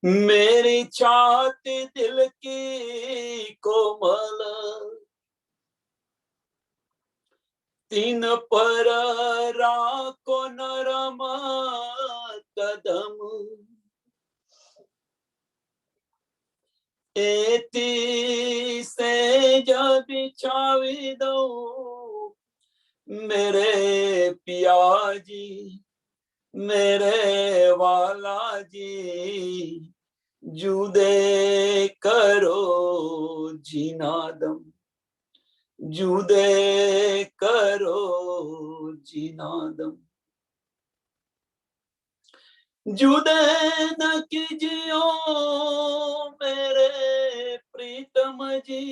मेरी छाती दिल की कोमल, तीन पर राखो नरम कदम, एती से जब बिछावी दो मेरे पिया जी, मेरे वाला जी, जुदे करो जीना दम, जुदे करो जीना दम, जुदे न कीजियो मेरे प्रीतम जी,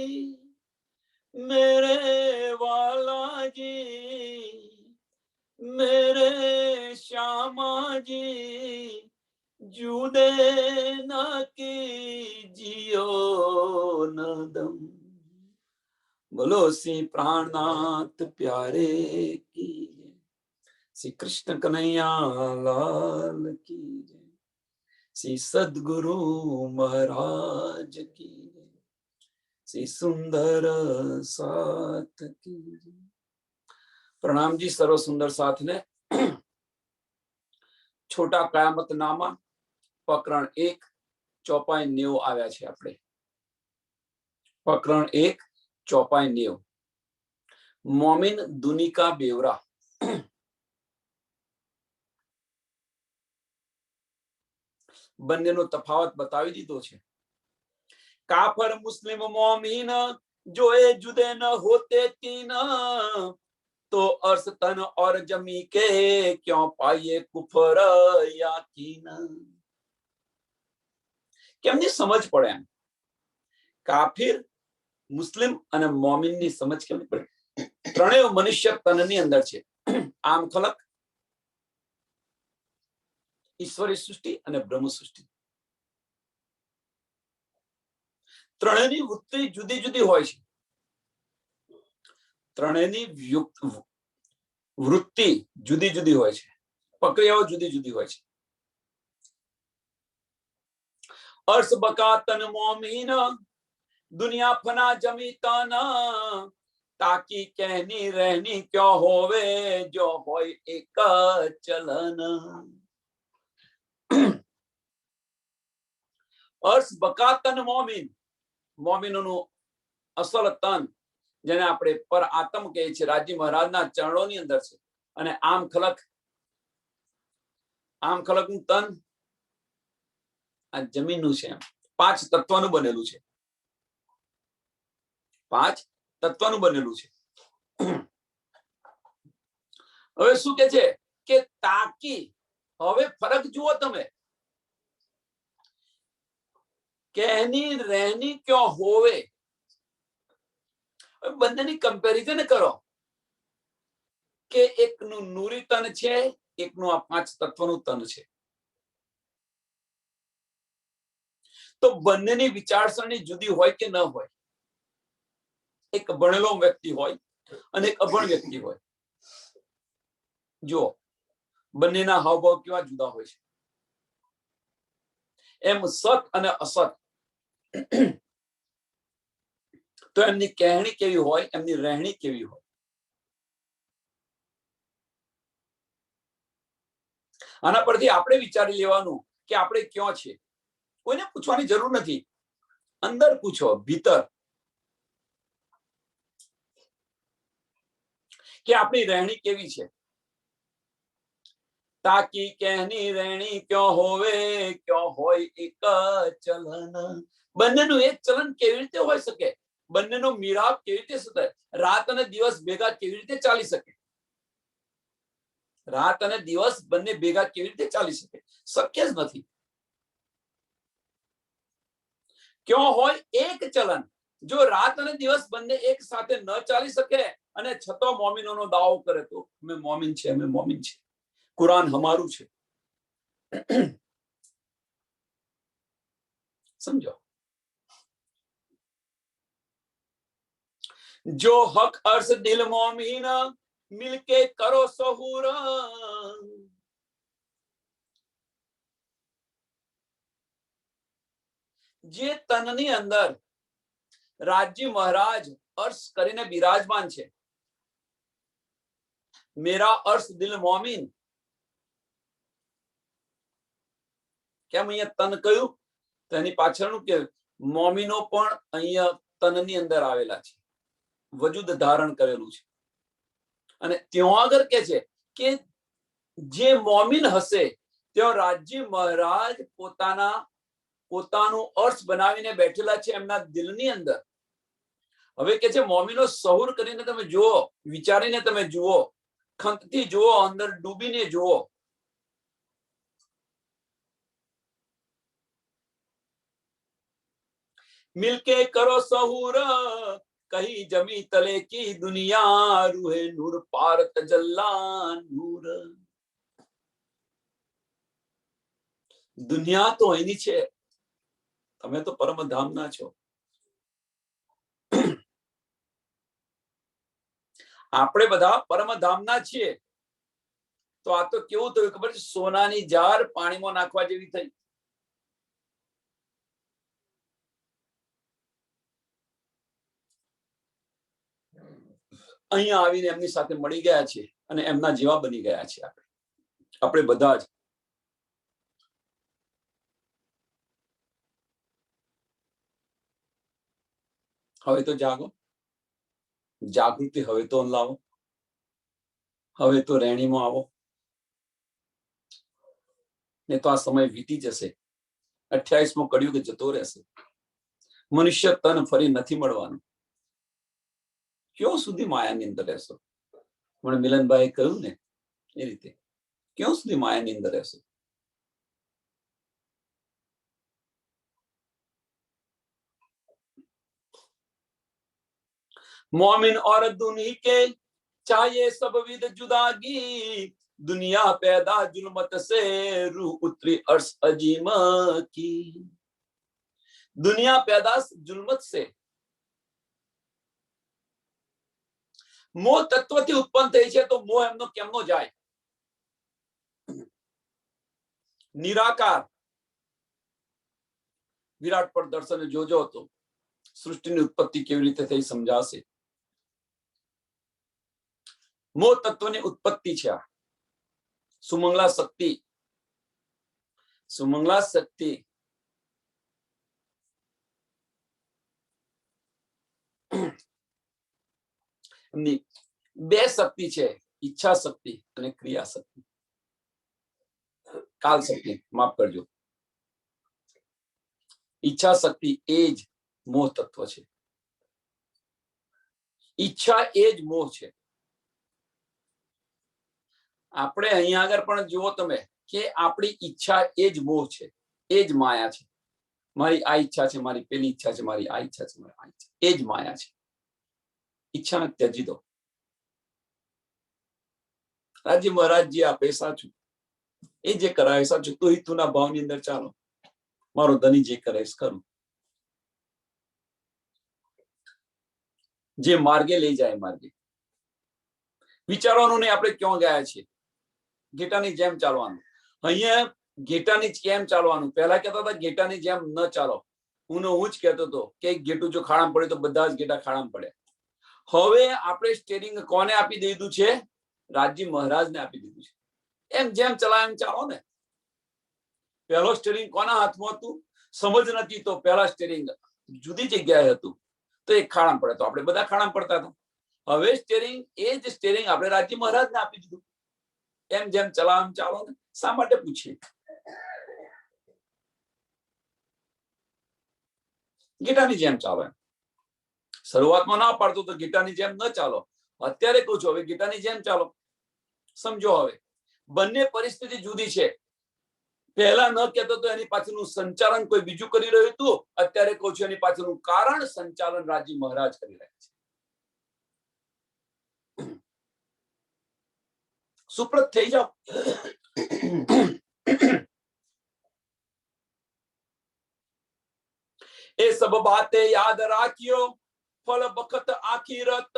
मेरे वाला जी, मेरे श्यामा जी, जुदे न कीजियो न दम। बोलो श्री प्राणनाथ प्यारे की, श्री कृष्ण कन्हैया लाल की, श्री सद्गुरु महाराज की, श्री सुंदर साथ की। प्रणाम जी सर्व सुंदर साथ ने। छोटा कयामतनामा प्रकरण 1 ચોપાઈ 90 આવ્યા છે આપણે। પ્રકરણ 1 ચોપાઈ 90। મોમિન દુનિકા બેવરા। બંનેનો તફાવત બતાવી દીધો છે। કાફર મુસ્લિમ મોમિન जो ए जुदे न होते तीन, तो अर्श तन और जमी के क्यों पाइए कुफर याकीन। કેમની સમજ પડે એમ? કાફિર મુસ્લિમ અને મોમિનની સમજ કેમ પડે? ત્રણેય મનુષ્ય તનની અંદર છે। આમ ખલક, ઈશ્વરી સૃષ્ટિ અને બ્રહ્મ સૃષ્ટિ, ત્રણેયની વૃત્તિ જુદી જુદી હોય છે। ત્રણેયની વૃત્તિ જુદી જુદી હોય છે, પ્રક્રિયાઓ જુદી જુદી હોય છે। अर्श बका तन मोमीन, दुनिया फना जमी तना, ताकि कहनी रहनी क्यों होवे जो होय एक चलन। अर्श बका तन मोमीन, મોમિનોનું અસલ તન જેને આપણે પર આત્મ કહે છે, રાજી મહારાજના ચરણોની અંદર છે। અને આમ ખલકનું તન આ જમીનનું છે। 5 તત્વનું બનેલું છે, 5 તત્વનું બનેલું છે। હવે શું કે છે કે તાકી, હવે ફરક જુઓ તમે, कहनी रहनी क्यों होवे, બંનેની કમ્પેરિઝન કરો કે એકનું નૂરી તન છે, એકનું આ 5 તત્વનું તન છે। તો બંનેની વિચારસરણી જુદી હોય કે ન હોય? એક ભણેલો વ્યક્તિ હોય અને એક અભણ વ્યક્તિ હોય। જો બંનેના હાવભાવ કેવા જુદા હોય છે। એમ સત અને અસત, તો એમની કહેણી કેવી હોય, એમની રહેણી કેવી હોય? આના પરથી આપણે વિચારી લેવાનું કે આપણે ક્યાં છે। કોઈને પૂછવાની જરૂર નથી, અંદર પૂછો, ભીતર, કે આપણી રહેણી કેવી છે। ताकि कहनी रहनी क्यों होवे क्यों होय एक चलन। બંનેનું એક ચલન કેવી રીતે હોઈ શકે? બંનેનો મિલાપ કેવી રીતે થશે? રાત અને દિવસ ભેગા કેવી રીતે ચાલી શકે? રાત અને દિવસ બંને ભેગા કેવી રીતે ચાલી શકે? શક્ય જ નથી। क्यों होय एक चलन, जो रात અને દિવસ બંને એક સાથે ન ચાલી શકે અને છતો મોમિનોનો દાવો કરે તો અમે મોમિન છે, અમે મોમિન છે, कुरान हमारू છે। समझो, जो हक अर्श दिल मोमिन मिलके करो सहूर, જે તનની અંદર રાજ્ય મહારાજ અર્શ કરીને બિરાજમાન છે, મેરા અર્શ દિલ મોમીન, કેમ અહીંયા તન કહ્યું? તો એની પાછળનું કે મોમીનો પણ અહીંયા તનની અંદર આવેલા છે, વજૂદ ધારણ કરેલું છે. અને ત્યાં આગળ કે છે કે જે મોમીન હશે ત્યાં રાજ્ય મહારાજ પોતાનું અર્શ બનાવીને બેઠેલા છે એમના દિલની અંદર. હવે કે છે મોમીનો સહુર કરીને તમે જુઓ, વિચારીને તમે જુઓ, ખંતથી જુઓ, અંદર ડૂબીને જુઓ. મિલકે કરો સહુર કहीं જમી તલે કી દુનિયા, રૂહે નૂર પાર તજલ્લા નૂર. દુનિયા તો અહીંની છે, તમે તો પરમધામના છો. આપણે બધા પરમધામના છીએ. તો આ તો કેવું થયું ખબર છે? સોનાની જાર પાણીમાં નાખવા જેવી થઈ. અહીંયા આવીને એમની સાથે મળી ગયા છે અને એમના જેવા બની ગયા છે. આપણે બધા જ. હવે તો જાગો, જાગૃતિ હવે તો લાવો, હવે તો રેણીમાં આવો, ને તો આ સમય વીતી જશે. 28મો કળિયુગ જતો રહેશે. મનુષ્ય તન ફરી નથી મળવાનું. ક્યાં સુધી માયાની અંદર રહેશો? મને મિલનભાઈ કહ્યું ને એ રીતે, ક્યાં સુધી માયાની અંદર રહેશો? मोमिन और दुनी के चाहिए सब विद जुदागी, दुनिया पैदा जुल्मत से रूह उतरी अर्श अजीम की. दुनिया पैदा जुल्मत से, મોહ તત્વથી ઉત્પન્ન થઈ છે, તો મોહ એમનો કેમનો જાય? નિરાકાર વિરાટ પર દર્શન જોજો તો સૃષ્ટિની ઉત્પત્તિ કેવી રીતે થઈ સમજાશે. મોહ તત્વની ઉત્પત્તિ છે આ. સુમંગલા શક્તિ, સુમંગલા શક્તિ એમની બે શક્તિ છે, ઈચ્છા શક્તિ અને ક્રિયા શક્તિ. કાલ શક્તિ, માફ કરજો. ઈચ્છા શક્તિ એ જ મોહ તત્વ છે. ઈચ્છા એ જ મોહ છે. આપણે અહીંયા આગળ પણ જુઓ તમે કે આપણી ઈચ્છા એ જ મોહ છે, એ જ માયા છે. મારી આ ઈચ્છા છે, મારી પેલી ઈચ્છા છે, મારી આ ઈચ્છા છે, મારી આ ઈચ્છા, એ જ માયા છે. ઈચ્છાને ત્યજી દો. રાજ્ય મહારાજ જે આપે સાચું, એ જે કરાવે સાચું. તો હિતુના ભાવની અંદર ચાલો, મારો ધણી જે કરે કરું. જે માર્ગે લઈ જાય માર્ગે. વિચારવાનું નહીં આપણે ક્યાં ગયા છીએ. ઘેટાની જેમ ચાલવાનું. અહીંયા ઘેટાની કેમ ચાલવાનું? પહેલા કહેતા હતા ઘેટાની જેમ ન ચાલો. હું જ કહેતો હતો કે ઘેટું જો ખાડામાં પડે તો બધા જ ઘેટા ખાડામાં પડે. હવે આપણે સ્ટેરિંગ કોને આપી દીધું છે? રાજ્ય મહારાજને આપી દીધું છે. એમ જેમ ચલાય એમ ચાલો ને. પહેલો સ્ટેરિંગ કોના હાથમાં હતું? સમજ નથી તો પહેલા સ્ટેરિંગ જુદી જગ્યાએ હતું, તો એક ખાડામાં પડે તો આપણે બધા ખાડામાં પડતા હતા. હવે સ્ટેરિંગ, એ જ સ્ટેરિંગ આપણે રાજ્ય મહારાજને આપી દીધું. એમ જેમ ચલાવ એમ ચાલો ને. શા માટે પૂછીએ? ગીટાની જેમ ચાલો. શરૂઆતમાં ના પાડતું તો ગીટાની જેમ ન ચાલો. અત્યારે કહું છું હવે ગીટાની જેમ ચાલો. સમજો હવે બંને પરિસ્થિતિ જુદી છે. પહેલા ન કહેતો તો એની પાછળનું સંચાલન કોઈ બીજું કરી રહ્યું હતું. અત્યારે કહું છું એની પાછળનું કારણ સંચાલન રાજ્ય મહારાજ કરી રહ્યા છે. સુપ્રત થઈ જાઓ. એ સબ બાતે યાદ રાખ્યો, ફલ બખત આખિરત,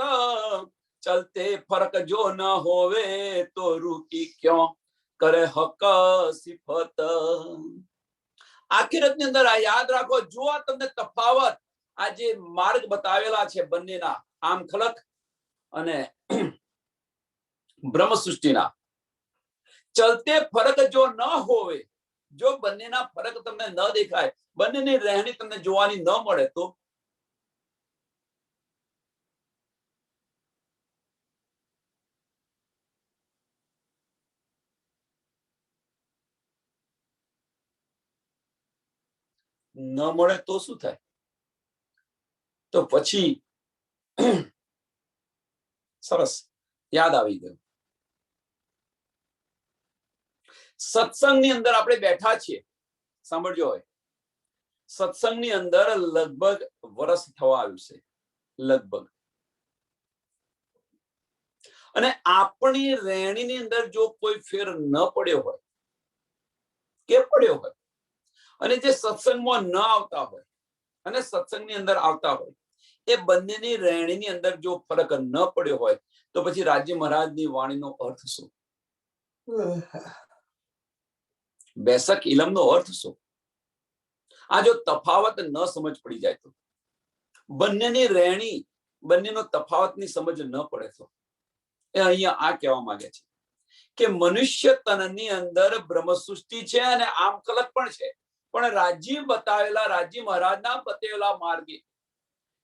ચલતે ફરક જો ન હોવે તો રૂકી ક્यों કરે હક સિફત. આખિરતની અંદર આ યાદ રાખો, જો આ તમને તફાવત, આ જે માર્ગ બતાવેલા છે બંનેના, આમ ખલક અને બ્રહ્મ સૃષ્ટિના, ચલતે ફરક જો ન હોવે, જો બંનેના ફરક તમને ન દેખાય, બંનેની રહેણી તમને જોવાની ન મળે, તો ન મળે તો શું થાય? તો પછી સરસ યાદ આવી ગયું. સત્સંગની અંદર આપણે બેઠા છીએ, સાંભળજો. હોય સત્સંગની અંદર લગભગ વર્ષ થવા આવ્યું છે, લગભગ. અને આપણી રહેણીની અંદર જો કોઈ ફેર ન પડ્યો હોય કે પડ્યો હોય, અને જે સત્સંગમાં ન આવતા હોય અને સત્સંગની અંદર આવતા હોય, એ બંનેની રહેણીની અંદર જો ફરક ન પડ્યો હોય, તો પછી રાજ્ય મહારાજની વાણીનો અર્થ શું? બેસક ઇલમનો અર્થ શું? આ જો તફાવત ન સમજ પડી જાય, તો બંનેની રહેણી, બંનેનો તફાવતની સમજ ન પડે, તો એ અહીંયા આ કહેવા માંગે છે કે મનુષ્ય તનની અંદર બ્રહ્મ સૃષ્ટિ છે અને આમ કલક પણ છે, પણ રાજ્ય બતાવેલા, રાજ્ય મહારાજના બતાવેલા માર્ગે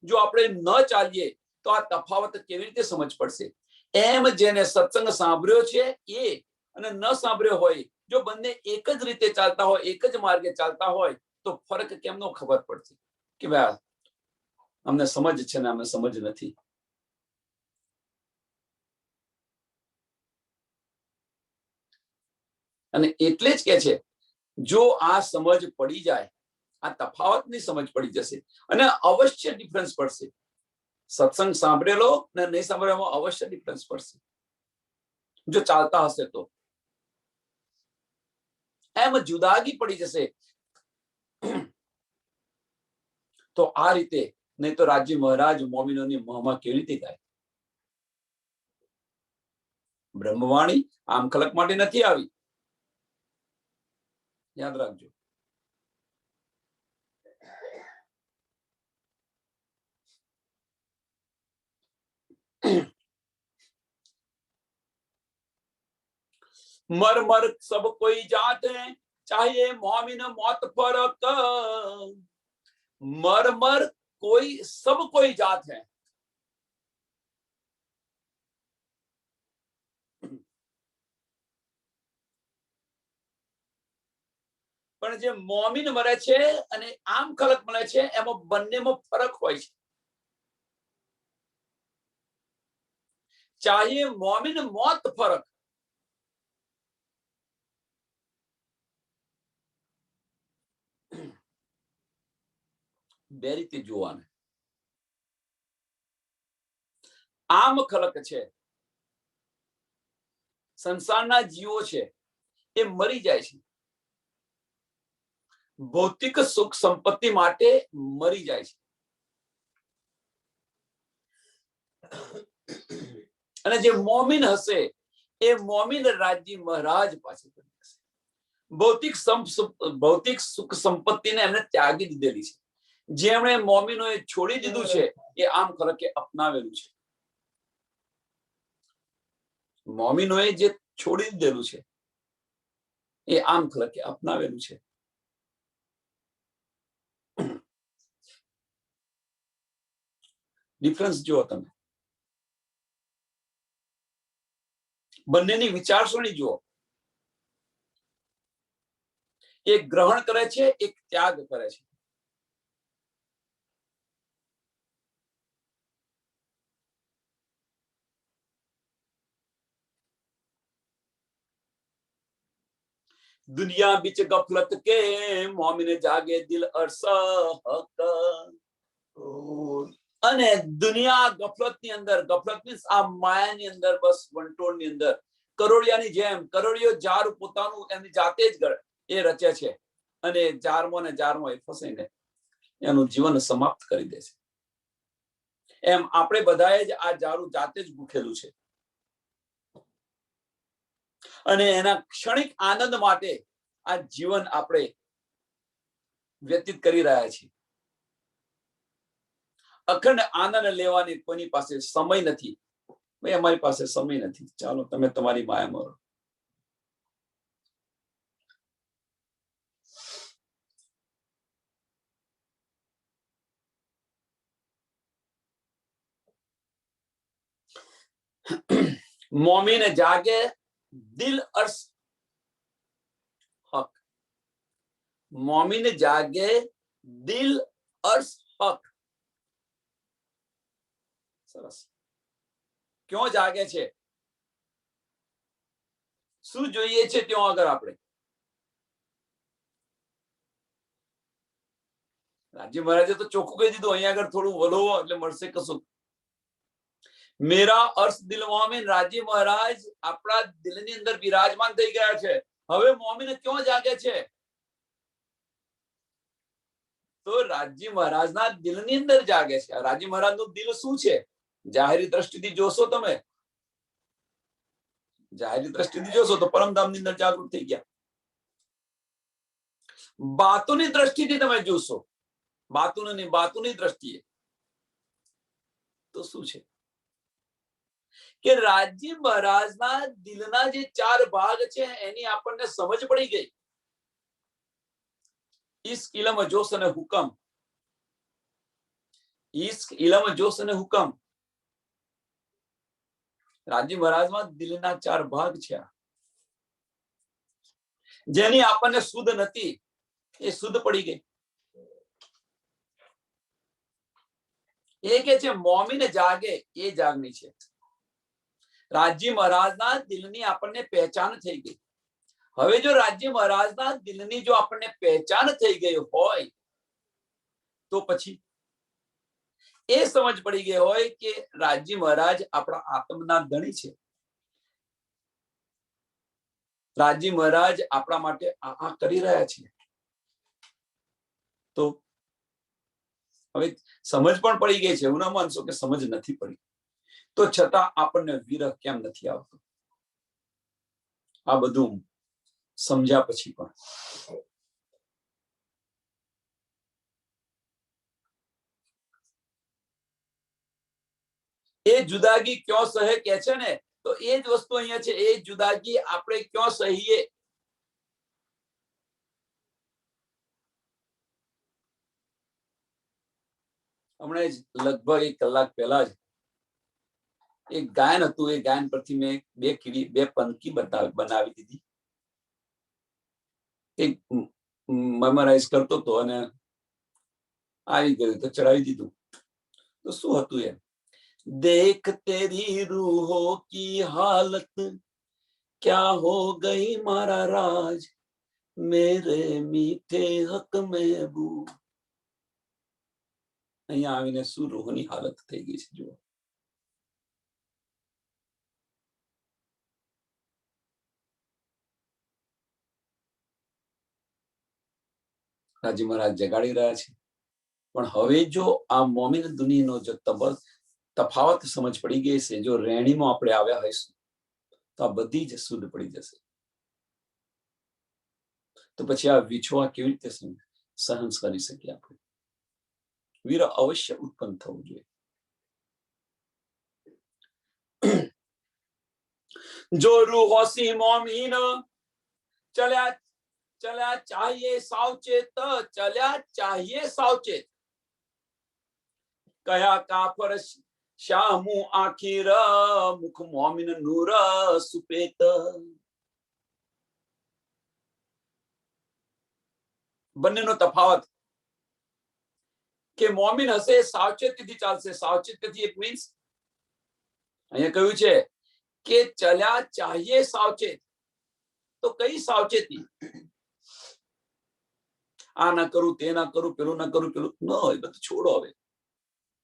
જો આપણે ન ચાલીએ તો આ તફાવત કેવી રીતે સમજ પડશે? એમ જેને સત્સંગ સાંભળ્યો છે એ અને ન સાંભળ્યો હોય, જો બંને એક જ રીતે ચાલતા હોય, એક જ માર્ગે ચાલતા હોય, તો ફરક કેમનો ખબર પડશે કે ભાઈ અમને સમજ છે ને અમને સમજ નથી? અને એટલે જ કે છે, જો આ સમજ પડી જાય, આ તફાવતની સમજ પડી જશે અને અવશ્ય ડિફરન્સ પડશે. સત્સંગ સાંભળેલો ને નહીં સાંભળેલો અવશ્ય ડિફરન્સ પડશે, જો ચાલતા હશે તો. એમ જુદાગી પડી જશે. તો આ રીતે, નહીં તો રાજ્ય મહારાજ મોમિનોની મોહમાં કેવી રીતે ગાય? બ્રહ્મવાણી આમ ખલક માટે નથી આવી, યાદ રાખજો. मर मर सब कोई जात है, चाहे मोमिन मौत फरक. मर मर कोई सब कोई जात है. પણ જે મોમિન મરે છે અને આમ ખલક મળે છે, એમાં બંનેમાં ફરક હોય છે. ચાહે મોમિન મોત ફરક. બે રીતે જોવાને. આમ ખલક છે, સંસારના જીવો છે, એ મરી જાય છે, ભૌતિક સુખ સંપત્તિ માટે મરી જાય છે. અને જે મોમિન હશે એ મોમિન રાજ્ય મહારાજ પાસે જશે. ભૌતિક સુખ સંપત્તિને એમને ત્યાગી દીધેલી છે. જેમણે મોમિનોએ છોડી દીધું છે, એ આમ ખલકે અપનાવેલું છે. મોમિનોએ જે છોડી દીધેલું છે, એ આમ ખલકે અપનાવેલું છે. ડિફરન્સ જુઓ તમે, બંનેની વિચારસરણી જુઓ. એક ગ્રહણ કરે છે, એક ત્યાગ કરે છે. દુનિયા બીચ ગફલત કે મોમિન જાગે દિલ અરસક. અને દુનિયા ગફલતની અંદર, ગફલત મીન્સ આ માયાની અંદર, બસ વંટોળની અંદર કરોડિયાની જેમ, કરોડિયો જાર પોતાનું એની જાતે જ એ રચે છે અને જારમાં ને જારમાં એ ફસાઈને એનું જીવન સમાપ્ત કરી દે છે. એમ આપણે બધાએ જ આ જારું જાતે જ ભૂખેલું છે અને એના ક્ષણિક આનંદ માટે આ જીવન આપણે વ્યતીત કરી રહ્યા છીએ. અખંડ આનંદ લેવાની કોની પાસે સમય નથી. ભાઈ અમારી પાસે સમય નથી, ચાલો તમે તમારી માયામાં રહો. મોમીન જાગે દિલ અર્શ હક. મોમીન જાગે દિલ અર્શ હક. સરસ. ક્યાં જાગે છે? શું જોઈએ છે ત્યાં આગળ આપણે? રાજી મહારાજે તો ચોખ્ખું કહી દીધું, અહીંયા આગળ થોડું વલોવો એટલે મળશે કશું. મેરા અર્શ દિલ મોમીન. રાજી મહારાજ આપણા દિલની અંદર બિરાજમાન થઈ ગયા છે. હવે મોમીન ક્યાં જાગે છે? તો રાજી મહારાજના દિલની અંદર જાગે છે. રાજી મહારાજનું દિલ શું છે? જાહેરી દ્રષ્ટિથી જોશો તમે, જાહેરી દ્રષ્ટિથી જોશો તો પરમધામની અંદર જાગૃત થઈ ગયા. બાતોની દ્રષ્ટિથી તમે જોશો, બાતુની દ્રષ્ટિએ તો શું છે કે રાજી મહારાજના દિલના જે 4 ભાગ છે એની આપણને સમજ પડી ગઈ. ઇશ્ક, ઇલમ, જોશ અને હુકમ. ઇશ્ક, ઇલમ, જોશ અને હુકમ. રાજી મહારાજમાં દિલના 4 ભાગ છે. જેની આપણને શુદ્ધ નથી એ શુદ્ધ પડી ગઈ. એ કે છે મોમીન જાગે એ જાગની છે. રાજી મહારાજના દિલની આપણને પહેચાન થઈ ગઈ. હવે જો રાજી મહારાજના દિલની જો આપણને પહેચાન થઈ ગઈ હોય તો પછી એ સમજ પડી ગઈ હોય કે રાજી મહારાજ આપણા આત્મના ધણી છે. રાજી મહારાજ આપણા માટે આ કરી રહ્યા છે. તો હવે સમજ પણ પડી ગઈ છે, એવું ના માનશો કે સમજ નથી પડી. તો છતાં આપણને વિરહ કેમ નથી આવતો? આ બધું સમજ્યા પછી પણ એ જુદાગી ક્યાં સહે કે છે ને, તો એ જ વસ્તુ અહીંયા છે. એ જુદાગી આપણે ક્યાં સહીએ? હમણાં લગભગ 1 કલાક પહેલા જ એક ગાયન હતું. એ ગાયન પરથી મેં બે પંક્તિ બનાવી દીધી. એક મેમરાઇઝ કરતો હતો અને આવી ગયું તો ચડાવી દીધું. તો શું હતું એમ? देख तेरी रूहों की हालत क्या हो गई मारा राज मेरे मीठे हक महबूब. અહીંયા આવીને શું રૂહની હાલત થઈ ગઈ છે જુઓ. રાજી મહારાજ જગાડી રહ્યા છે. પણ હવે જો આ મોમિન દુનિયાનો જો તફાવત સમજ પડી ગઈ છે, જો રેણીમાં આપણે આવ્યા હોઈશું તો આ બધી જ શુદ્ધ પડી જશે. તો પછી આ વિછોડા કેવી રીતે સહન કરી શકીએ આપણે? વીર અવશ્ય ઉત્પન્ન થવું જોઈએ. જો રૂહોસી મોમીન ચલ્યા ચલ્યા ચાહીએ સાવચેત, ચલ્યા ચાહીએ સાવચેત. કયા કાફર શામુ આખીર મુખ મોમીન નૂર સુપેત. બંનેનો તફાવત કે મોમીન હશે સાવચેતીથી ચાલશે. સાવચેતીથી ઇટ મીન્સ અહીંયા કહ્યું છે કે ચલ્યા ચાહીએ સાવચેત. તો કઈ સાવચેતી? આ ના કરું, તે ના કરું, પેલું ના કરું, પેલું ન હોય, બધું છોડો. હવે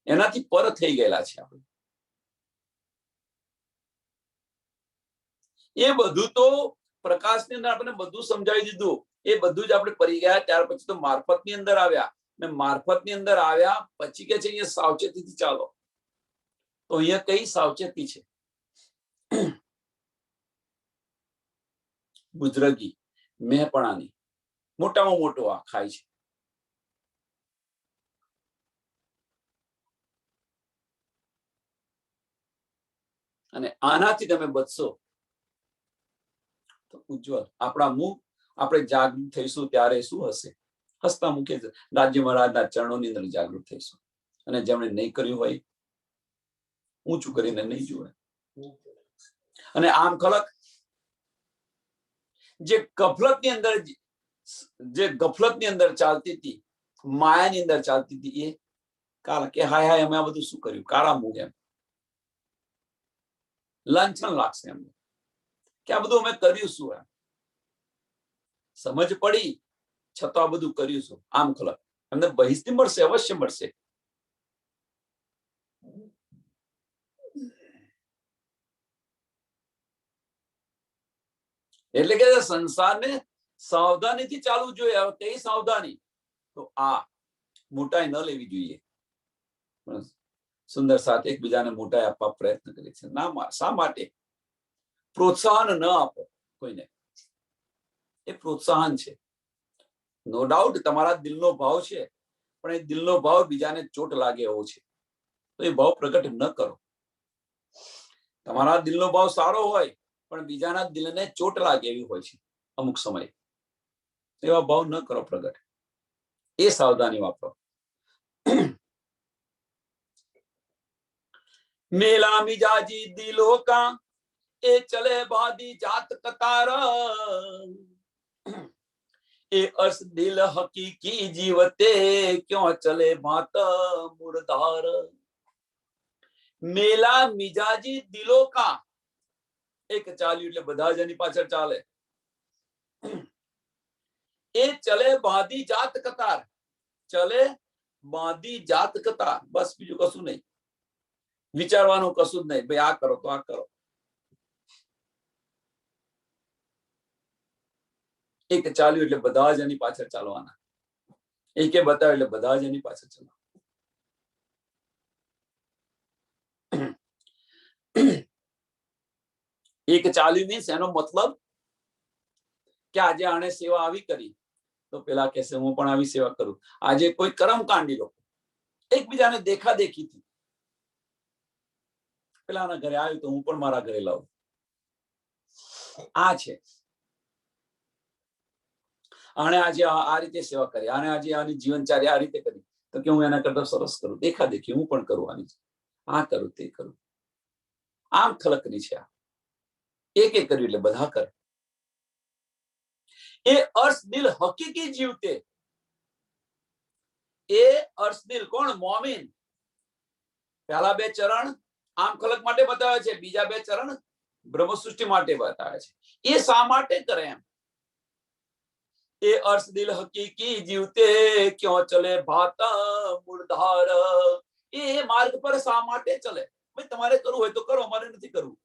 એનાથી પર થઈ ગયેલા છે આપણે. એ બધું તો પ્રકાશની અંદર આપણે બધું સમજાવી દીધું. એ બધું જ આપણે પડી ગયા. ત્યાર પછી તો મારફતની અંદર આવ્યા ને મારફતની અંદર આવ્યા પછી કે છે અહીંયા સાવચેતીથી ચાલો. તો અહીંયા કઈ સાવચેતી છે? બુજરગી, મેહપણાની મોટામાં મોટો આ ખાય છે. અને આનાથી તમે બચશો તો ઉજ્જવલ આપણા મુખ આપણે જાગૃત થઈશું ત્યારે શું હશે? હસતા મુખે રાજ્ય મહારાજના ચરણોની અંદર જાગૃત થઈશું. અને જેમણે નહીં કર્યું હોય ઊંચું કરીને નહીં જુએ. અને આમ ખલક જે ગફલતની અંદર ચાલતી હતી, માયાની અંદર ચાલતી હતી, એ કાલ કે હાય હાય અમે આ બધું શું કર્યું, કાળા મુખ એમ લાંછન લાગશે એમને કે આ બધું અમે કર્યું શું. એમ સમજ પડી છતાં આ બધું કર્યું શું. આમ ખલક એમને બહિસ્તી મળશે, અવશ્ય મળશે. એટલે કે સંસારને સાવધાનીથી ચાલવું જોઈએ. કઈ સાવધાની? તો આ મોટાઈ ન લેવી જોઈએ. સુંદર સાથે એકબીજાને મોટાઈ આપવા પ્રયત્ન કરે છે. ના, શા માટે? પ્રોત્સાહન ન આપો કોઈને. એ પ્રોત્સાહન છે. નો ડાઉટ તમારા દિલનો ભાવ છે, પણ એ દિલનો ભાવ બીજાને ચોટ લાગે એવો છે, તો એ ભાવ પ્રગટ ન કરો. તમારા દિલનો ભાવ સારો હોય પણ બીજાના દિલને ચોટ લાગે એવી હોય છે અમુક સમય. એવા ભાવ ન કરો પ્રગટ. એ સાવધાની વાપરો. મેલા મિજાજી દિલો કા એ ચલે બાદી જાત કતાર, એ અર્શ દિલ હકીકી જીવતે ક્यों ચલે ભાત મુરદાર. મેલા મિજાજી દિલો કા, એક ચાલ્યું એટલે બધા જ એની પાછળ ચાલે. એ ચલે બાંધી જાત કતાર, ચલે બાંધી જાત કતાર, બસ બીજું કશું નહીં. વિચારવાનું કશું જ નહીં. ભાઈ આ કરો તો આ કરો. એક ચાલ્યું એટલે બધા જ એની પાછળ ચાલવાના. એકે બતાવ્યું એટલે બધા જ એની પાછળ ચાલવાના. એક ચાલ્યું મીન્સ એનો મતલબ કે આજે આને સેવા આવી કરી તો પેલા કહેશે હું પણ આવી સેવા કરું. આજે કોઈ કર્મકાંડી લોકો એકબીજાને દેખા દેખીથી પેલાના ઘરે આવ્યું તો હું પણ મારા ઘરે લાવું. આ છે. આને આજે આ રીતે સેવા કરી, આને આજે આની જીવનચર્યા આ રીતે કરી તો કે હું એના કરતા સરસ કરું. દેખા દેખી હું પણ કરું, આની આ કરું તે કરું. આમ ખલકની છે. એક એક કર્યું એટલે બધા કરે. એ અર્શ દિલ હકીકી જીવતે, એ અર્શ દિલ કોણ? મોમીન. પહેલા બે ચરણ આમ ખલક માટે બતાવે છે, બીજા બે ચરણ બ્રહ્મ સૃષ્ટિ માટે બતાવે છે. એ શા માટે કરે એમ? એ અર્શ દિલ હકીકી જીવતે ક્यों ચલે ભાત મૂળધાર. એ માર્ગ પર શા માટે ચલે? ભાઈ તમારે કરવું હોય તો કરો, અમારે નથી કરવું.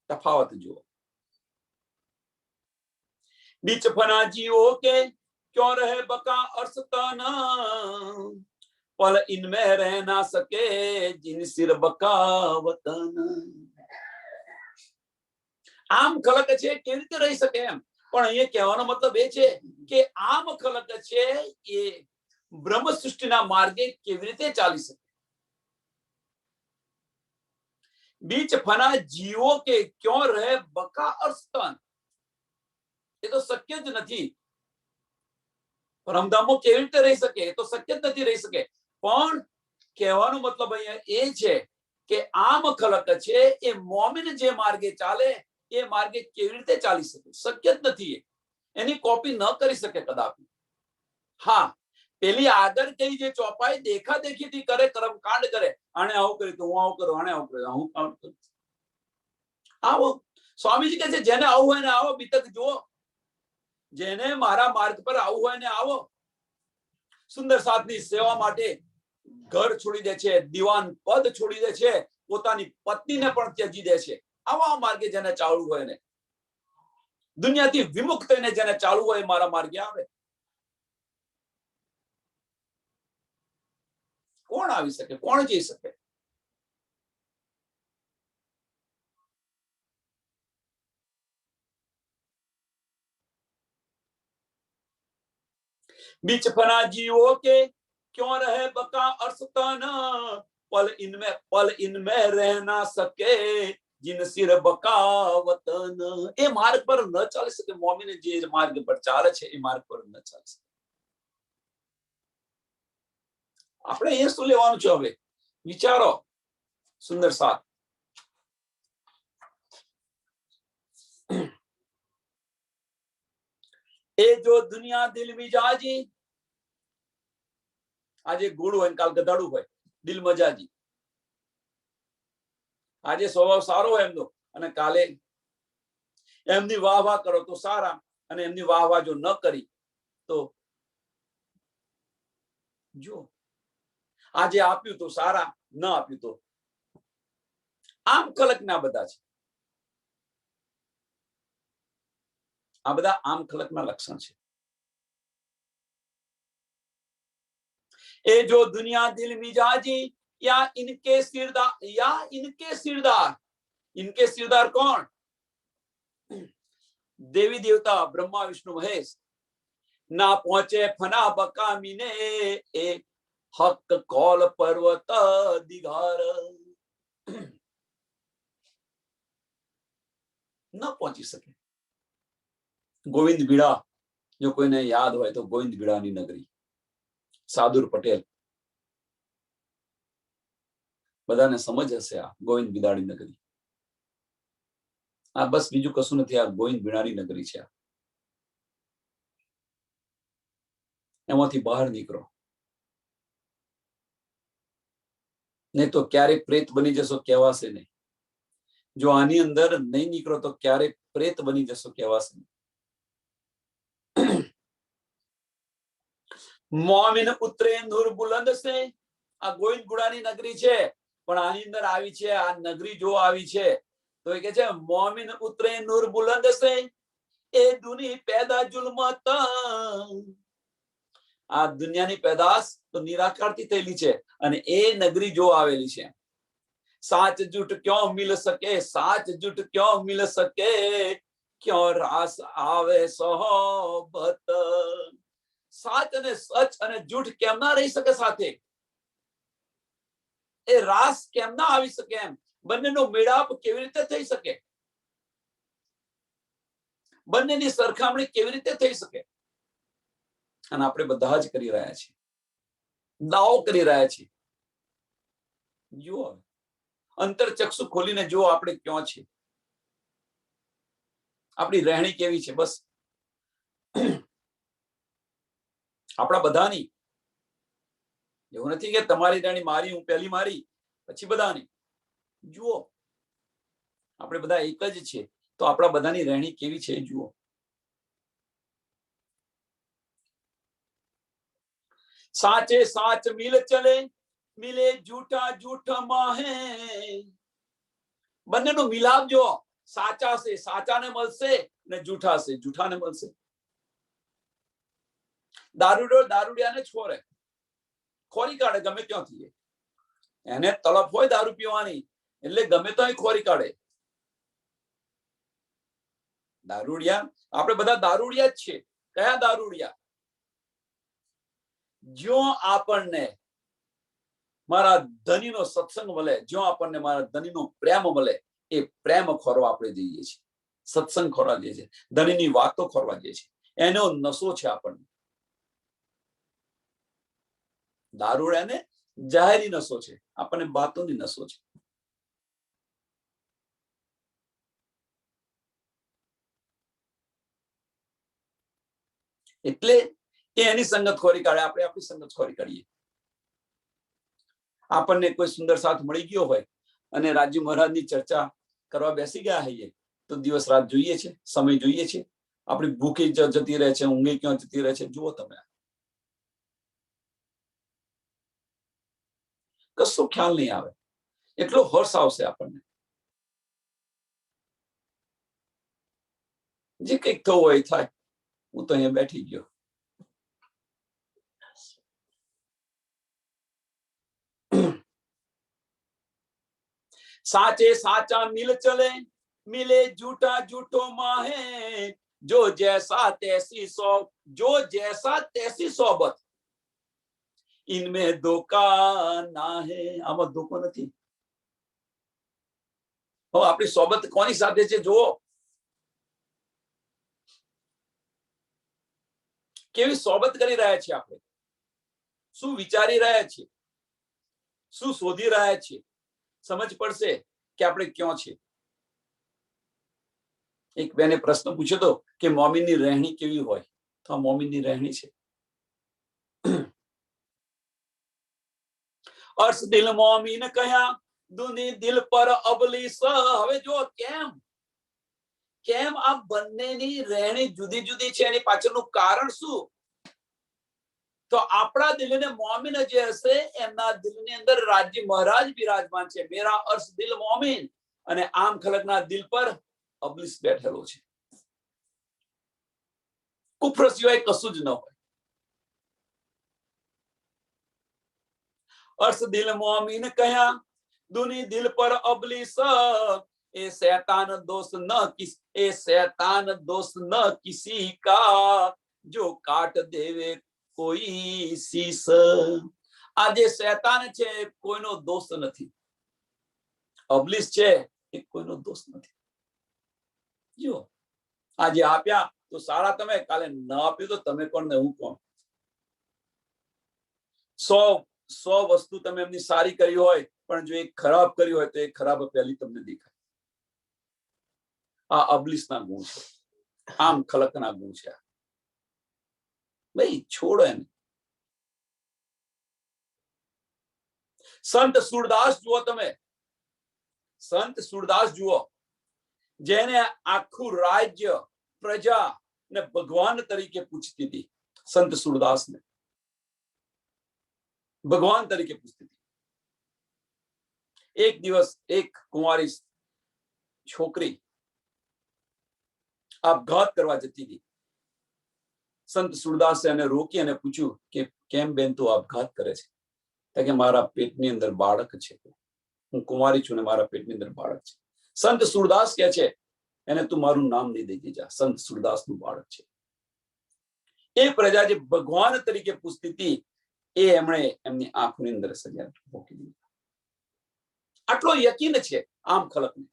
તફાવત જુઓ. बीच फना जीवो के क्यों रहे बका अर्श तन, पल इनमें रह ना सके जिन सिर बका वतन. આમ ખલક છે કેવી રીતે રહી શકે એમ? પણ અહીંયા કહેવાનો મતલબ એ છે કે આમ ખલક છે એ બ્રહ્મ સૃષ્ટિના માર્ગે કેવી રીતે ચાલી શકે. बीच फना जीवो के क्यों रहे बका अर्श तन, એ તો શક્ય જ નથી. પરમધામો કેવી રીતે રહી શકે? એ તો શક્ય જ નથી રહી શકે. પણ કહેવાનો મતલબ અહીંયા એ છે કે આમ ખલક છે એ મોમીન જે માર્ગે ચાલે એ માર્ગે કેવી રીતે ચાલી શકે? શક્ય જ નથી. એની કોપી ન કરી શકે કદાપી. હા, પેલી આગળ કઈ જે ચોપાઈ દેખા દેખીથી કરે, કર્મકાંડ કરે, આને આવું કર્યું તો હું આવું કરું, આને આવું કર્યું હું આવું કરું. આવો સ્વામીજી કહે છે જેને આવું હોય ને આવો, બીતક જુઓ. જેને મારા માર્ગ પર આવું હોય ને આવો. સુંદર સાથની સેવા માટે ઘર છોડી દે છે, દીવાન પદ છોડી દે છે, પોતાની પત્નીને પણ ત્યજી દે છે. આવા માર્ગે જેને ચાલવું હોય ને, દુનિયાથી વિમુક્ત થઈને જેને ચાલવું હોય મારા માર્ગે આવે. કોણ આવી શકે? કોણ જઈ શકે? बीच फना जीवों के क्यों रहे बका अर्सतन, पल इनमें रह ना सके जिन सिर बका वतन। ए मार्ग पर न चाली सके, मोमिन जे मार्ग पर चाले छे ए मार्ग पर न चाली सके। આપણે એ શું લેવાનું છે હવે વિચારો સુંદર સાથ। એ જો દુનિયા દિલ મિજાજી, આજે ગુડ હોય કાલ ગધાડું હોય, દિલ મજાજી। આજે સ્વભાવ સારો હોય એમનો અને કાલે એમની વાહ વાહ કરો તો સારા, અને એમની વાહ વાહ જો ન કરી તો જો આજે આપ્યું તો સારા, ન આપ્યું તો આમ ખલકના બધા છે। આ બધા આમ ખલકના લક્ષણ છે। ए जो दुनिया दिल मिजाजी या इनके सिरदार, इनके सिरदार कौन? देवी देवता ब्रह्मा विष्णु महेश। ना पहुंचे फना बकामी ने ए हक कौल पर्वत दिगार, न पहुंची सके। गोविंद बीड़ा जो कोई ने याद हो तो गोविंद बीड़ानी नगरी, सादुर पटेल बधाने समझ हशे। आ गोविंद बीड़ानी नगरी, आ बस बीजू कशुं नथी, आ गोविंद बीड़ानी नगरी छे। एमांथी बहार निकळो, नहीं तो क्यारे प्रेत बनी जशो कहेवाशे नहीं। जो आनी अंदर नहीं निकळो तो क्यारे प्रेत बनी जशो कहेवाशे नहीं। मोमिन उतरे नूर बुलंद से, आ गोविंद गुड़ानी नगरी छे पण आनी अंदर आवी छे। आ नगरी जो आवी छे तो ए के छे मोमिन उतरे नूर बुलंद से ए दुनी पैदा जुल्मत। आ दुनियानी पैदाश तो निराकारથી થયેલી છે અને એ નગરી જો આવેલી છે। સાચ જૂઠ ક્यों મિલ સકે, સાચ જૂઠ ક્यों મિલ સકે, ક્यों રાસ આવે સોહબત। સાચ અને સચ અને જૂઠ કેમ ના રહી શકે સાથે, એ રાસ કેમ ના આવી શકે, એમ બંનેનો મેળાપ કેવી રીતે થઈ શકે, બંનેની સરખામણી કેવી રીતે થઈ શકે। અને આપણે બધા જ કરી રહ્યા છીએ, દાવો કરી રહ્યા છીએ। જુઓ અંતરચક્ષુ ખોલીને જુઓ આપણે ક્યાં છે, આપણી રહેણી કેવી છે। બસ આપણા બધાની, એવું નથી કે તમારી રહેણી મારી હું પહેલી મારી પછી બધાની। જુઓ આપણે બધા એક જ છે, તો આપણા બધાની રહેણી કેવી છે જુઓ। साचे साच मिल चले मिले झूठा झूठ माहे, બંનેનો મિલાપ જો સાચા છે સાચાને મળશે ને જૂઠા છે જૂઠાને મળશે। દારૂડિયો દારૂડિયાને છોરે, ખોરી કાઢે ગમે ત્યાંથી, એને તલપ હોય દારૂ પીવાની એટલે ગમે ત્યાંય ખોરી કાઢે। દારૂડિયા આપણે બધા દારૂડિયા જ છે। કયા દારૂડિયા? જો આપણને મારા ધણીનો સત્સંગ મળે, જો આપણને મારા ધણીનો પ્રેમ મળે, એ પ્રેમ ખોરવા આપણે જઈએ છીએ, સત્સંગ ખોરવા જઈએ છીએ, ધણીની વાતો ખોરવા જઈએ છીએ। એનો નશો છે આપણને। દારૂડિયાને જાહેરી નશો છે, આપણને વાતોની નશો છે। એટલે કે એની સંગત ખોરી કાઢે, આપણે આપણી સંગત ખોરી કાઢીએ। આપણને કોઈ સુંદર સાથ મળી ગયો હોય અને રાજી મહારાજની ચર્ચા કરવા બેસી ગયા હોઈએ તો દિવસ રાત જોઈએ છે, સમય જોઈએ છે, આપણી ભૂખી જતી રહે છે, ઊંઘે ક્યાં જતી રહે છે। જુઓ તમે, કશો ખ્યાલ નહીં આવે, એટલો હર્ષ આવશે આપણને। જે કંઈક થવું હોય થાય, હું તો અહીંયા બેઠી ગયો। साचे साचा मिल चले मिले झूठा झूठो माहे, जो जैसा तैसी सोबत इनमें धोखा ना है આમાં ધોકો નથી આપણી સોબત કોની સાથે છે જો કેવી સોબત કરી રહ્યા છીએ આપણે શું વિચારી રહ્યા છીએ શું શોધી રહ્યા છીએ સમજ પડશે કે આપણે ક્યાં છે એક બેને પ્રશ્ન પૂછ્યો તો કે મોમીનની રહેણી કેવી હોય તો આ મોમીનની રહેણી છે अर्श दिल मोमीन कह्या दुनी दिल पर अबलीस હવે જો કેમ આ બંનેની રહેણી જુદી જુદી છે એની પાછળનું કારણ શું તો આપણા દિલને મોમીન જે હશે એમના દિલની અંદર રાજ્ય મહારાજ બિરાજમાન છે મેરા अर्श दिल मोमीन અને આમ ખલકના દિલ પર અબલીસ બેઠેલો છે કુફર સિવાય કશું જ ન હોય अर्श दिल मोमीन कह्या दुनी दिल पर अबलीस ए शैतान दोस्त न किसी का जो काट देवे कोई शीस આજે શૈતાન છે કોઈનો દોસ્ત નથી અબલીસ છે એ કોઈનો દોસ્ત નથી જો આજે આપ્યા તો સારા તમે કાલે ન આપ્યું તો તમે કોણ ને હું કોણ 100 વસ્તુ તમે એમની સારી કરી હોય પણ જો એક ખરાબ કરી હોય તો એ ખરાબ પહેલી તમને દેખાય આ અબલીસના ગુણ છે આમ ખલકના ગુણ છે ભાઈ છોડો એને સંત સુરદાસ જુઓ તમે સંત સુરદાસ જુઓ જેને આખું રાજ્ય પ્રજા ને ભગવાન તરીકે પૂછતી હતી સંત સુરદાસ ને ભગવાન તરીકે પૂછતી હતી એક દિવસ એક કુંવારી છોકરી આપઘાત કરવા જતી હતી સંત સુરદાસે એને રોકી અને પૂછ્યું કે કેમ બેન તું આપઘાત કરે છે કે મારા પેટની અંદર બાળક છે હું કુંવારી છું ને મારા પેટની અંદર બાળક છે સંત સુરદાસ કહે છે એને તું મારું નામ નહીં દઈ દેજા સંત સુરદાસનું બાળક છે એ પ્રજા જે ભગવાન તરીકે પૂછતી હતી એ એમણે એમની આંખની અંદર સજા મૂકી દીધી આટલો યકીન છે આમ ખલકને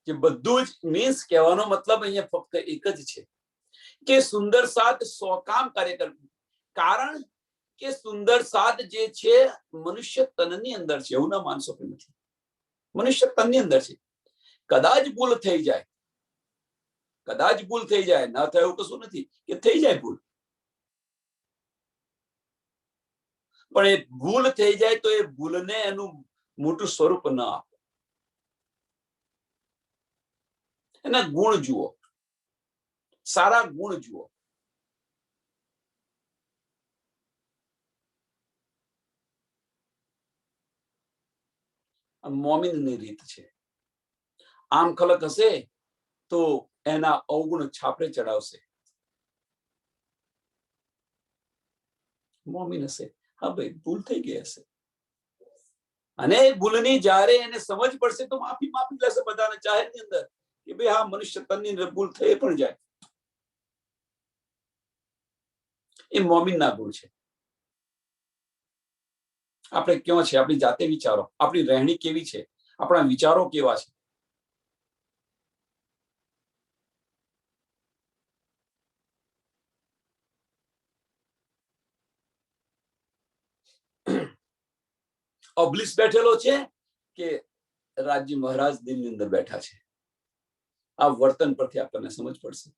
જે બધું જ મીન્સ કહેવાનો મતલબ અહીંયા ફક્ત એક જ છે કે સુંદર સાથ 100 કામ કાર્ય કર કારણ કે સુંદર સાથ જે છે મનુષ્ય તનની અંદર છે એવું ના માનશો કે નથી મનુષ્ય તનની અંદર છે કદાચ ભૂલ થઈ જાય ના થાય એવું કશું નથી કે થઈ જાય ભૂલ પણ એ ભૂલ થઈ જાય તો એ ભૂલને એનું મોટું સ્વરૂપ ન આપે એના ગુણ જુઓ સારા ગુણ જુઓ મોમીનની રીત છે આમ ખલક હશે તો એના અવગુણ છાપરે ચડાવશે મોમીન હશે હા ભાઈ ભૂલ થઈ ગઈ હશે અને ભૂલની જ્યારે એને સમજ પડશે તો માફી લેશે બધાને જાહેરની અંદર કે ભાઈ હા મનુષ્ય તનની અંદર ભૂલ થઈ પણ જાય એ મોમીનના ગુણ છે આપણે ક્યાં છે આપણી જાતે વિચારો આપણી રહેણી કેવી છે આપણા વિચારો કેવા છે અબલીસ બેઠેલો છે કે રાજ્ય મહારાજ દિલની અંદર બેઠા છે આ વર્તન પરથી આપણને સમજ પડશે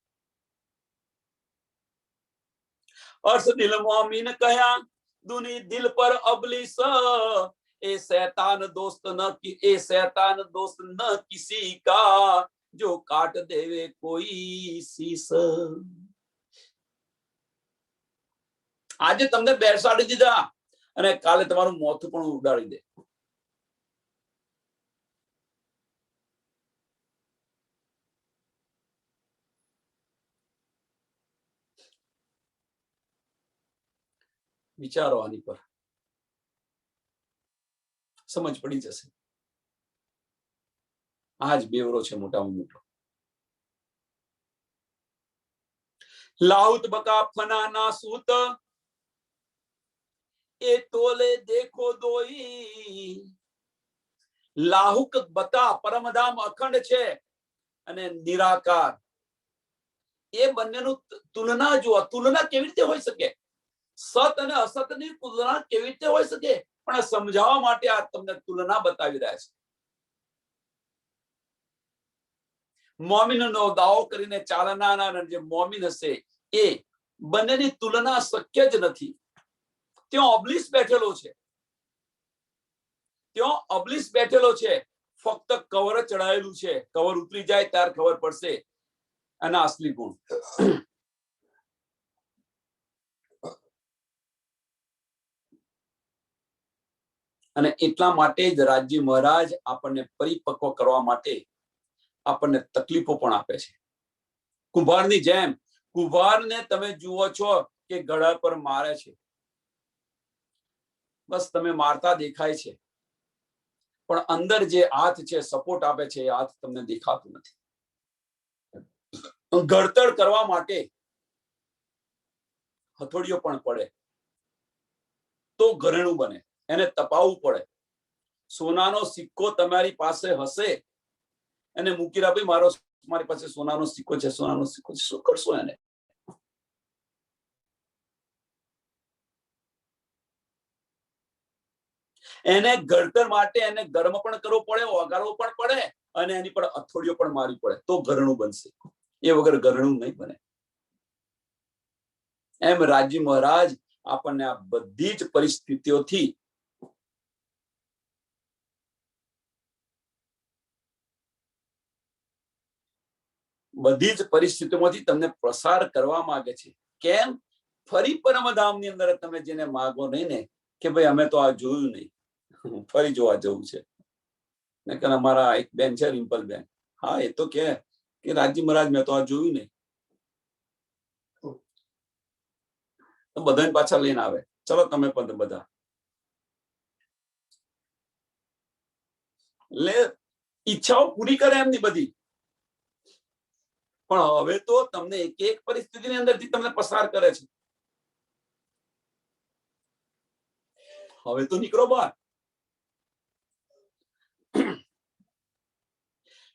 अर्श दिल मोमीन कह्या दुनी दिल पर अबलीस ए शैतान दोस्त न किसी का जो काट देवे कोई शीस આજે તમને બેસાડી દીધા અને કાલે તમારું મોથું પણ ઉડાડી દે વિચારો આની પર સમજ પડી જશે. આ જ બેવરો છે મોટામાં મોટો. લાહુત બકા ફના ના સૂત એ તોલે દેખો દોઈ. લાહુક બતા પરમધામ અખંડ છે અને નિરાકાર, એ બંનેનું તુલના જુઓ. તુલના કેવી રીતે હોઈ શકે? સત અને અસતની તુલના કેવી રીતે હોઈ શકે? પણ સમજાવવા માટે આ તમને તુલના બતાવી રહ્યા છે. મોમીનનો દાવો કરીને ચાલનારા જે મોમીન હશે એ બંનેની તુલના શક્ય જ નથી. ત્યાં ઓબ્લિસ બેઠેલો છે, ત્યાં ઓબ્લિસ બેઠેલો છે. ફક્ત કવર ચડાયેલું છે. કવર ઉતરી જાય ત્યારે ખબર પડશે આના અસલી ગુણ. અને એટલા માટે જ રાજ્ય મહારાજ આપણને પરિપક્વ કરવા માટે આપણને તકલીફો પણ આપે છે. કુંભારની જેમ કુંભારને તમે જુઓ છો કે ગળા પર મારે છે, બસ તમે મારતા દેખાય છે, પણ અંદર જે હાથ છે સપોર્ટ આપે છે એ હાથ તમને દેખાતું નથી. ઘડતર કરવા માટે હથોડીઓ પણ પડે તો ઘરેણું બને, એને તપાવવું પડે. સોનાનો સિક્કો તમારી પાસે હશે, એને મૂકી ભાઈ મારી પાસે સોનાનો સિક્કો છે, સોનાનો સિક્કો છે, શું કરશો એને? એને ઘડતર માટે એને ગરમ પણ કરવો પડે, ઓગાળવો પણ પડે અને એની પર હથોડીઓ પણ મારવી પડે તો ઘરેણું બનશે. એ વગર ઘરેણું નહીં બને. એમ રાજ્ય મહારાજ આપણને આ બધી જ પરિસ્થિતિઓથી તમને પ્રસાર કરવા માંગે છે. કેમ? ફરી પરમધામની અંદર તમે જેને માગો નહીં ને કે ભાઈ અમે તો આ જોયું નહીં, ફરી જોવા જવું છે. અમારા એક બેન છે રિમ્પલ બેન, હા એ તો કે રાજ્ય મહારાજ મેં તો આ જોયું નહીં. બધાને પાછા લઈને આવે, ચલો તમે પણ બધા. એટલે ઈચ્છાઓ પૂરી કરે એમની બધી, પણ હવે તો તમને એક એક પરિસ્થિતિની અંદરથી તમને પસાર કરે છે. હવે તો નીકળો બહાર.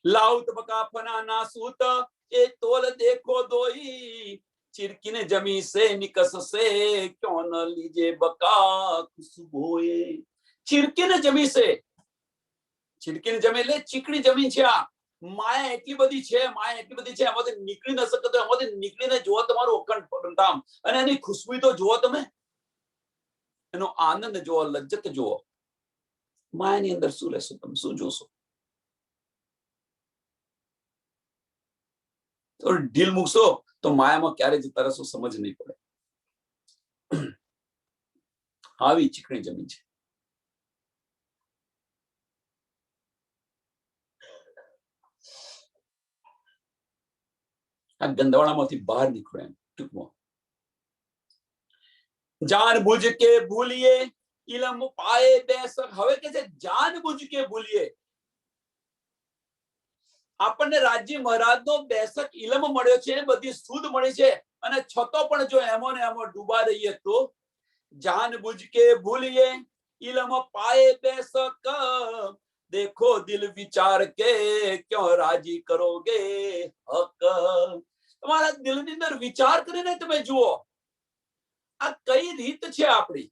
લાઉત બકા ફના ના સૂત એ તોલ દેખો દોઈ. ચિરકીને જમી સે નિકસ સે ક્યો ન લીજે બકા ખુશબોએ. ચિરકીને જમી સે, ચિરકીને જમી એટલે ચીકણી જમીન છે. આ માયા એટલી બધી છે, માયા એટલી બધી છે, એમાંથી નીકળી ન શકે તો એમાંથી નીકળીને જુઓ તમારું અખંડ પરમધામ અને એની ખુશ્બુ તો જુઓ તમે, એનો આનંદ જુઓ, લજ્જત જુઓ. માયાની અંદર શું લેશો તમે, શું જોશો? ઢીલ મૂકશો તો માયામાં ક્યારે જતા રહેશો સમજ નહીં પડે. આવી ચીકણી જમીન છે. આ ગંદવાડામાંથી બહાર નીકળો એમ ટૂંકમાં. જાન બુझ કે ભૂલીએ ઇલમ પાએ બેસક. હવે કે છે જાન બુझ કે ભૂલીએ. આપણને રાજ્ય મહારાજનો બેસક ઇલમ મળ્યો છે, બધી સુધ મળી છે, અને છતો પણ જો એમો ને એમો ડૂબા રહીએ તો જાન બુझ કે ભૂલીએ ઇલમ પાએ બેસક. દેખો દિલ વિચાર કે ક્યો રાજી કરોગે હક. તમારા દિલની અંદર વિચાર કરીને તમે જુઓ આ કઈ રીત છે આપણી.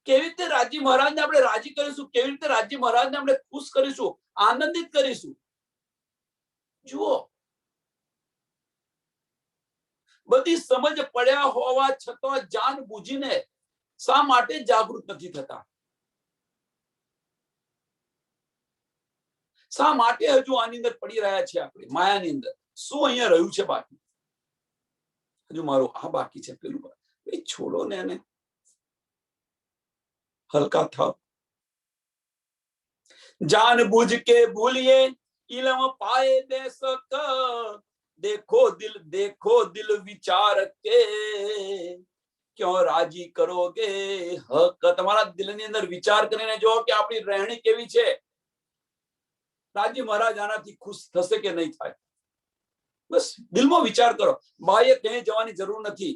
કેવી રીતે રાજ્ય મહારાજને આપણે રાજી કરીશું, કેવી રીતે રાજ્ય મહારાજને આપણે ખુશ કરીશું, આનંદિત કરીશું. જુઓ, બધી સમજ પડ્યા હોવા છતાં જાન બુજીને શા માટે જાગૃત નથી થતા? શા માટે હજુ આની અંદર પડી રહ્યા છે આપણે માયાની અંદર? શું અહીંયા રહ્યું છે બાકી? હજુ મારું આ બાકી છે, પેલું બાકી. છોડો ને એને, હલકા થાવ. જાન બુझ કે ભૂલીએ ઇલમ પાએ બેસક. દેખો દિલ વિચાર કે क्यों राजी करोगे हक। તમારા દિલની અંદર વિચાર કરીને જો કે આપણી રહેણી કેવી છે, રાજી મહારાજ આનાથી ખુશ થશે કે નહીં થાય, બસ દિલમાં વિચાર કરો. બાહ્ય ક્યાંય જવાની જરૂર નથી,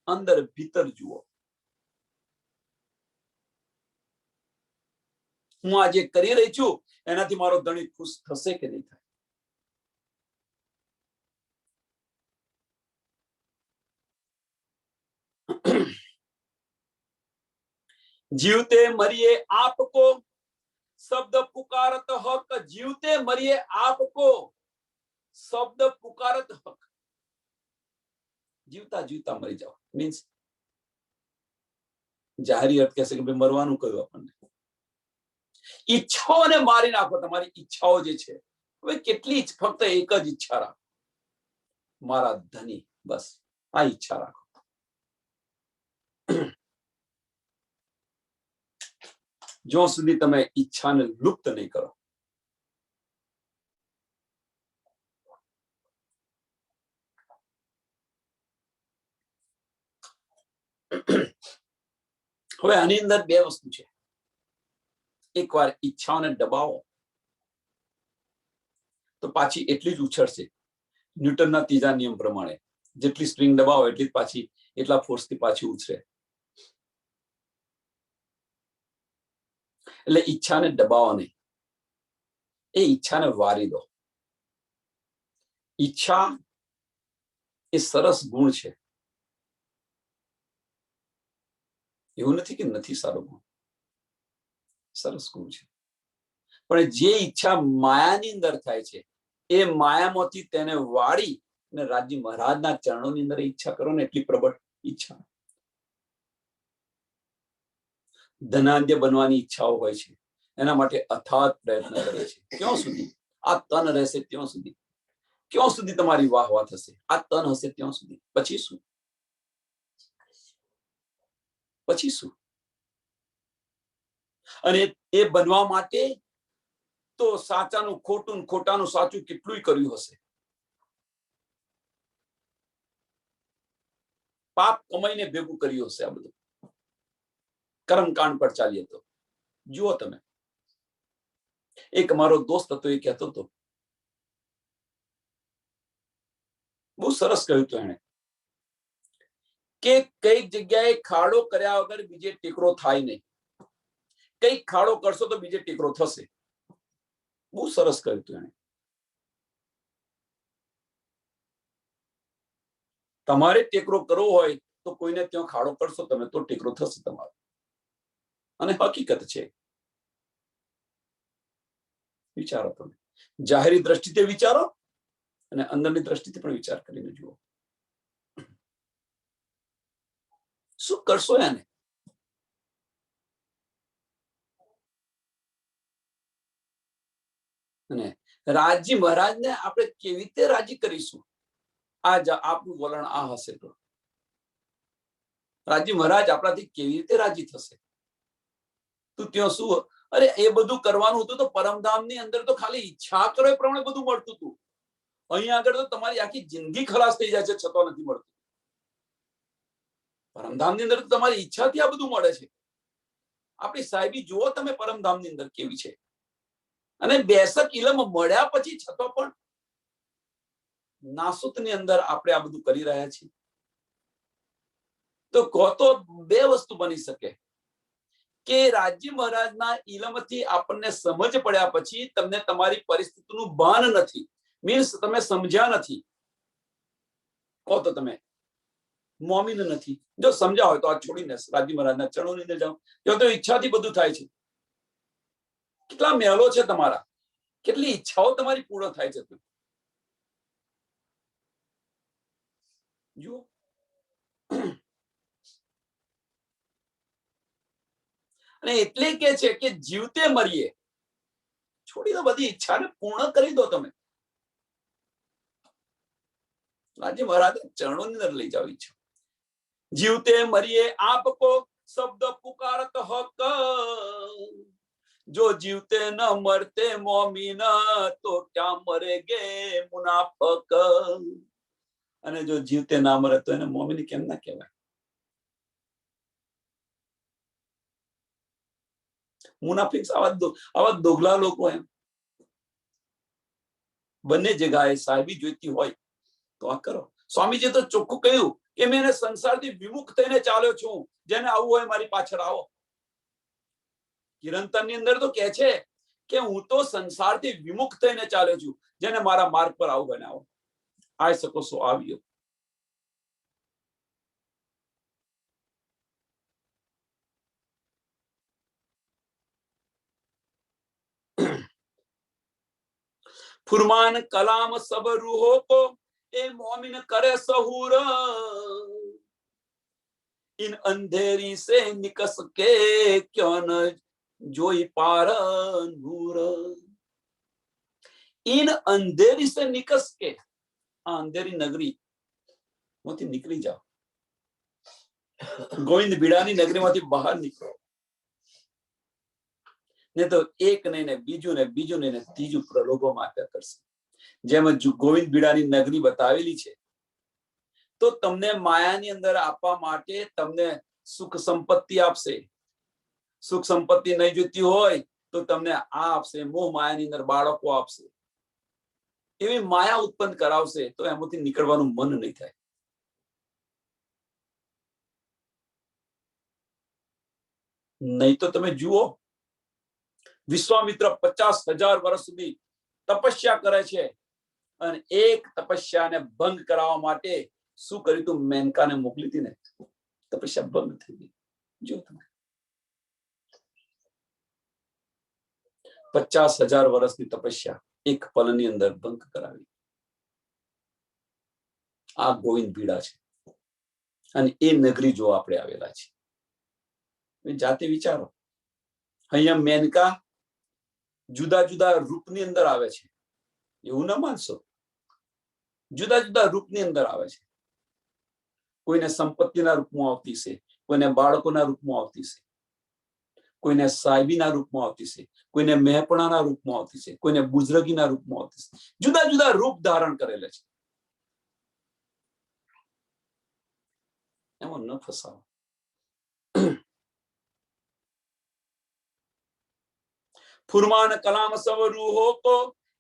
અંદર ભીતર જુઓ. હું આજે કરી રહી છું એનાથી મારો ધણી ખુશ થશે કે નહીં થાય. જીવતે મરીએ આપકો શબ્દ પુકારત હક. જીવતે મરીએ આપકો શબ્દ પુકારત હક. જીવતા જીવતા મરી જાઓ મીન્સ જાહેરી અર્થ કહેશે કે ભાઈ મરવાનું કહ્યું આપણને. ઈચ્છાઓને મારી નાખો. તમારી ઈચ્છાઓ જે છે, હવે કેટલી ફક્ત એક જ ઈચ્છા રાખો, મારા ધણી, બસ આ ઈચ્છા રાખો. જો સુધી તમે ઈચ્છાને લુપ્ત નહીં કરો. હવે આની અંદર બે વસ્તુ છે. એકવાર ઈચ્છાઓને દબાવો તો પાછી એટલી જ ઉછળશે. ન્યૂટનના ત્રીજા નિયમ પ્રમાણે જેટલી સ્પ્રિંગ દબાવો એટલી જ પાછી એટલા ફોર્સથી પાછી ઉછળે. એટલે ઈચ્છાને દબાવો નહીં, એ ઈચ્છાને વારી દો. ઈચ્છા એ સરસ ગુણ છે, એવું નથી કે નથી સારો ગુણ, સરસ ગુણ છે. પણ જે ઈચ્છા માયાની અંદર થાય છે, એ માયામાંથી તેને વાળી અને રાજી મહારાજના ચરણોની અંદર ઈચ્છા કરો ને, એટલી પ્રબળ ઈચ્છા. ધનાઢ્ય બનવાની ઈચ્છાઓ હોય છે, એના માટે અથાગ પ્રયત્ન કરે છે. ક્યાં સુધી? આ તન રહેશે ત્યાં સુધી. ક્યાં સુધી તમારી વાહ વાહ થશે? આ તન હશે ત્યાં સુધી. પછી શું? પછી શું? અને એ બનવા માટે તો સાચાનું ખોટું, ખોટાનું સાચું કેટલું કર્યું હશે. પાપ કમાઈને ભેગું કર્યું હશે. આ બધું કર્મકાંડ પર ચાલીએ તો જુઓ તમે. એક મારો દોસ્ત હતો, એ કહેતો હતો, બહુ સરસ કહ્યું હતું એને, કે કઈક જગ્યાએ ખાડો કર્યા વગર બીજે ટેકરો થાય નહીં, કઈક ખાડો કરશો તો બીજે ટેકરો થશે. બહુ સરસ કહ્યું હતું એને. તમારે ટેકરો કરવો હોય તો કોઈને ત્યાં ખાડો કરશો તમે તો ટેકરો થશે તમારો. અને હકીકત છે. વિચારો તમે, જાહેરી દ્રષ્ટિથી વિચારો અને અંદરની દ્રષ્ટિથી પણ વિચાર કરીને જુઓ. શું કરશો એને? અને રાજી મહારાજને આપણે કેવી રીતે રાજી કરીશું? આ આપણું વલણ આ હશે તો રાજી મહારાજ આપણાથી કેવી રીતે રાજી થશે? તું ત્યાં શું? અરે એ બધું કરવાનું હતું તો પરમધામની અંદર તો ખાલી ઈચ્છા કરો એ પ્રમાણે બધું મળતું હતું. અહીંયા આગળ તો તમારી આખી જિંદગી ખલાસ થઈ જાય છે છતાં નથી મળતું. પરમધામની અંદર તો તમારી ઈચ્છાથી આ બધું મળે છે. આપણી સાહેબી જુઓ તમે પરમધામની અંદર કેવી છે. અને બેસક ઇલમ મળ્યા પછી છતાં પણ નાસુતની અંદર આપણે આ બધું કરી રહ્યા છીએ. તો તો બે વસ્તુ બની શકે કે રાજી મહારાજના ઇલમથી આપણને સમજ પડ્યા પછી તમને તમારી પરિસ્થિતિનું ભાન નથી, મીન્સ તમે સમજ્યા નથી, કહો તો તમે મોમીન નથી. જો સમજ્યા હોય તો આ છોડીને રાજી મહારાજના ચરણોની અંદર જાઓ. ત્યાં તો ઈચ્છાથી બધું થાય છે. કેટલા મહેલો છે તમારા, કેટલી ઈચ્છાઓ તમારી પૂર્ણ થાય છે. જુઓ, અને એટલે કે છે કે જીવતે મરીએ, છોડી દો બધી ઈચ્છાને પૂર્ણ કરી દો તમે. રાજી મહારાજ ચરણોની અંદર લઈ જાઓ ઈચ્છા. જીવતે મરીએ આપકો શબ્દ પુકારત હક. જો જીવતે ન મરતે મોમીન તો ક્યાં મરેગે મુનાફક. અને જો જીવતે ના મરે તો એને મોમીન કેમ ના કહેવાય? મુનાફિક આવા દોગલા લોકો એમ. બંને જગ્યાએ સાહેબી જોઈતી હોય તો આ કરો. સ્વામીજી તો ચોખ્ખું કહ્યું કે મેં સંસારથી વિમુખ થઈને ચાલ્યો છું, જેને આવું હોય મારી પાછળ આવો. કિરણતરની અંદર તો કહે છે કે હું તો સંસારથી વિમુખ થઈને ચાલ્યો છું, જેને મારા માર્ગ પર આવું બનાવો. આવી શકો છો આવ્યો. फुरमान कलाम सब रूहों को ए मोमिन करे सहूर, इन अंधेरी से निकस के क्यों न जोई पार नूर. इन अंधेरी से निकस के, अंधेरी नगरी માંથી નીકળી જાઓ. ગોવિંદ બીડાની નગરીમાંથી બહાર નીકળો. ને તો એક નહીં ને બીજું ને બીજું નહીં ને ત્રીજું પ્રલોભોમાં આપ્યા કરશે. જેમ ગોવિંદ બીડાની નગરી બતાવેલી છે, તો તમને માયાની અંદર આપવા માટે તમને સુખ સંપત્તિ આપશે. સુખ સંપત્તિ નહીં જોઈતી હોય તો તમને આ આપશે, મોહ માયાની અંદર બાળકો આપશે. એવી માયા ઉત્પન્ન કરાવશે તો એમાંથી નીકળવાનું મન નહીં થાય. નહીં તો તમે જુઓ, વિશ્વામિત્ર 50,000 વર્ષ સુધી તપસ્યા કરે છે, અને એક તપસ્યાને ભંગ કરાવવા માટે શું કર્યું તું? મેનકાને મોકલી હતી ને, તપસ્યા ભંગ થઈ ગઈ. જો તમે 50,000 વર્ષની તપસ્યા એક પલની અંદર ભંગ કરાવી. આ ગોવિંદ ભીડા છે, અને એ નગરી જો આપણે આવેલા છે. જાતે વિચારો, અહીંયા મેનકા જુદા જુદા રૂપની અંદર આવે છે, એવું ના માનશો. જુદા જુદા રૂપની અંદર આવે છે. કોઈને સંપત્તિના રૂપમાં આવતી છે, કોઈને બાળકોના રૂપમાં આવતી છે, કોઈને સાહેબીના રૂપમાં આવતી છે, કોઈને મહેપણાના રૂપમાં આવતી છે, કોઈને બુઝરગીના રૂપમાં આવતી છે. જુદા જુદા રૂપ ધારણ કરેલા છે. એમાં ન ફસાવો. फुरमान कलाम सब रूहों को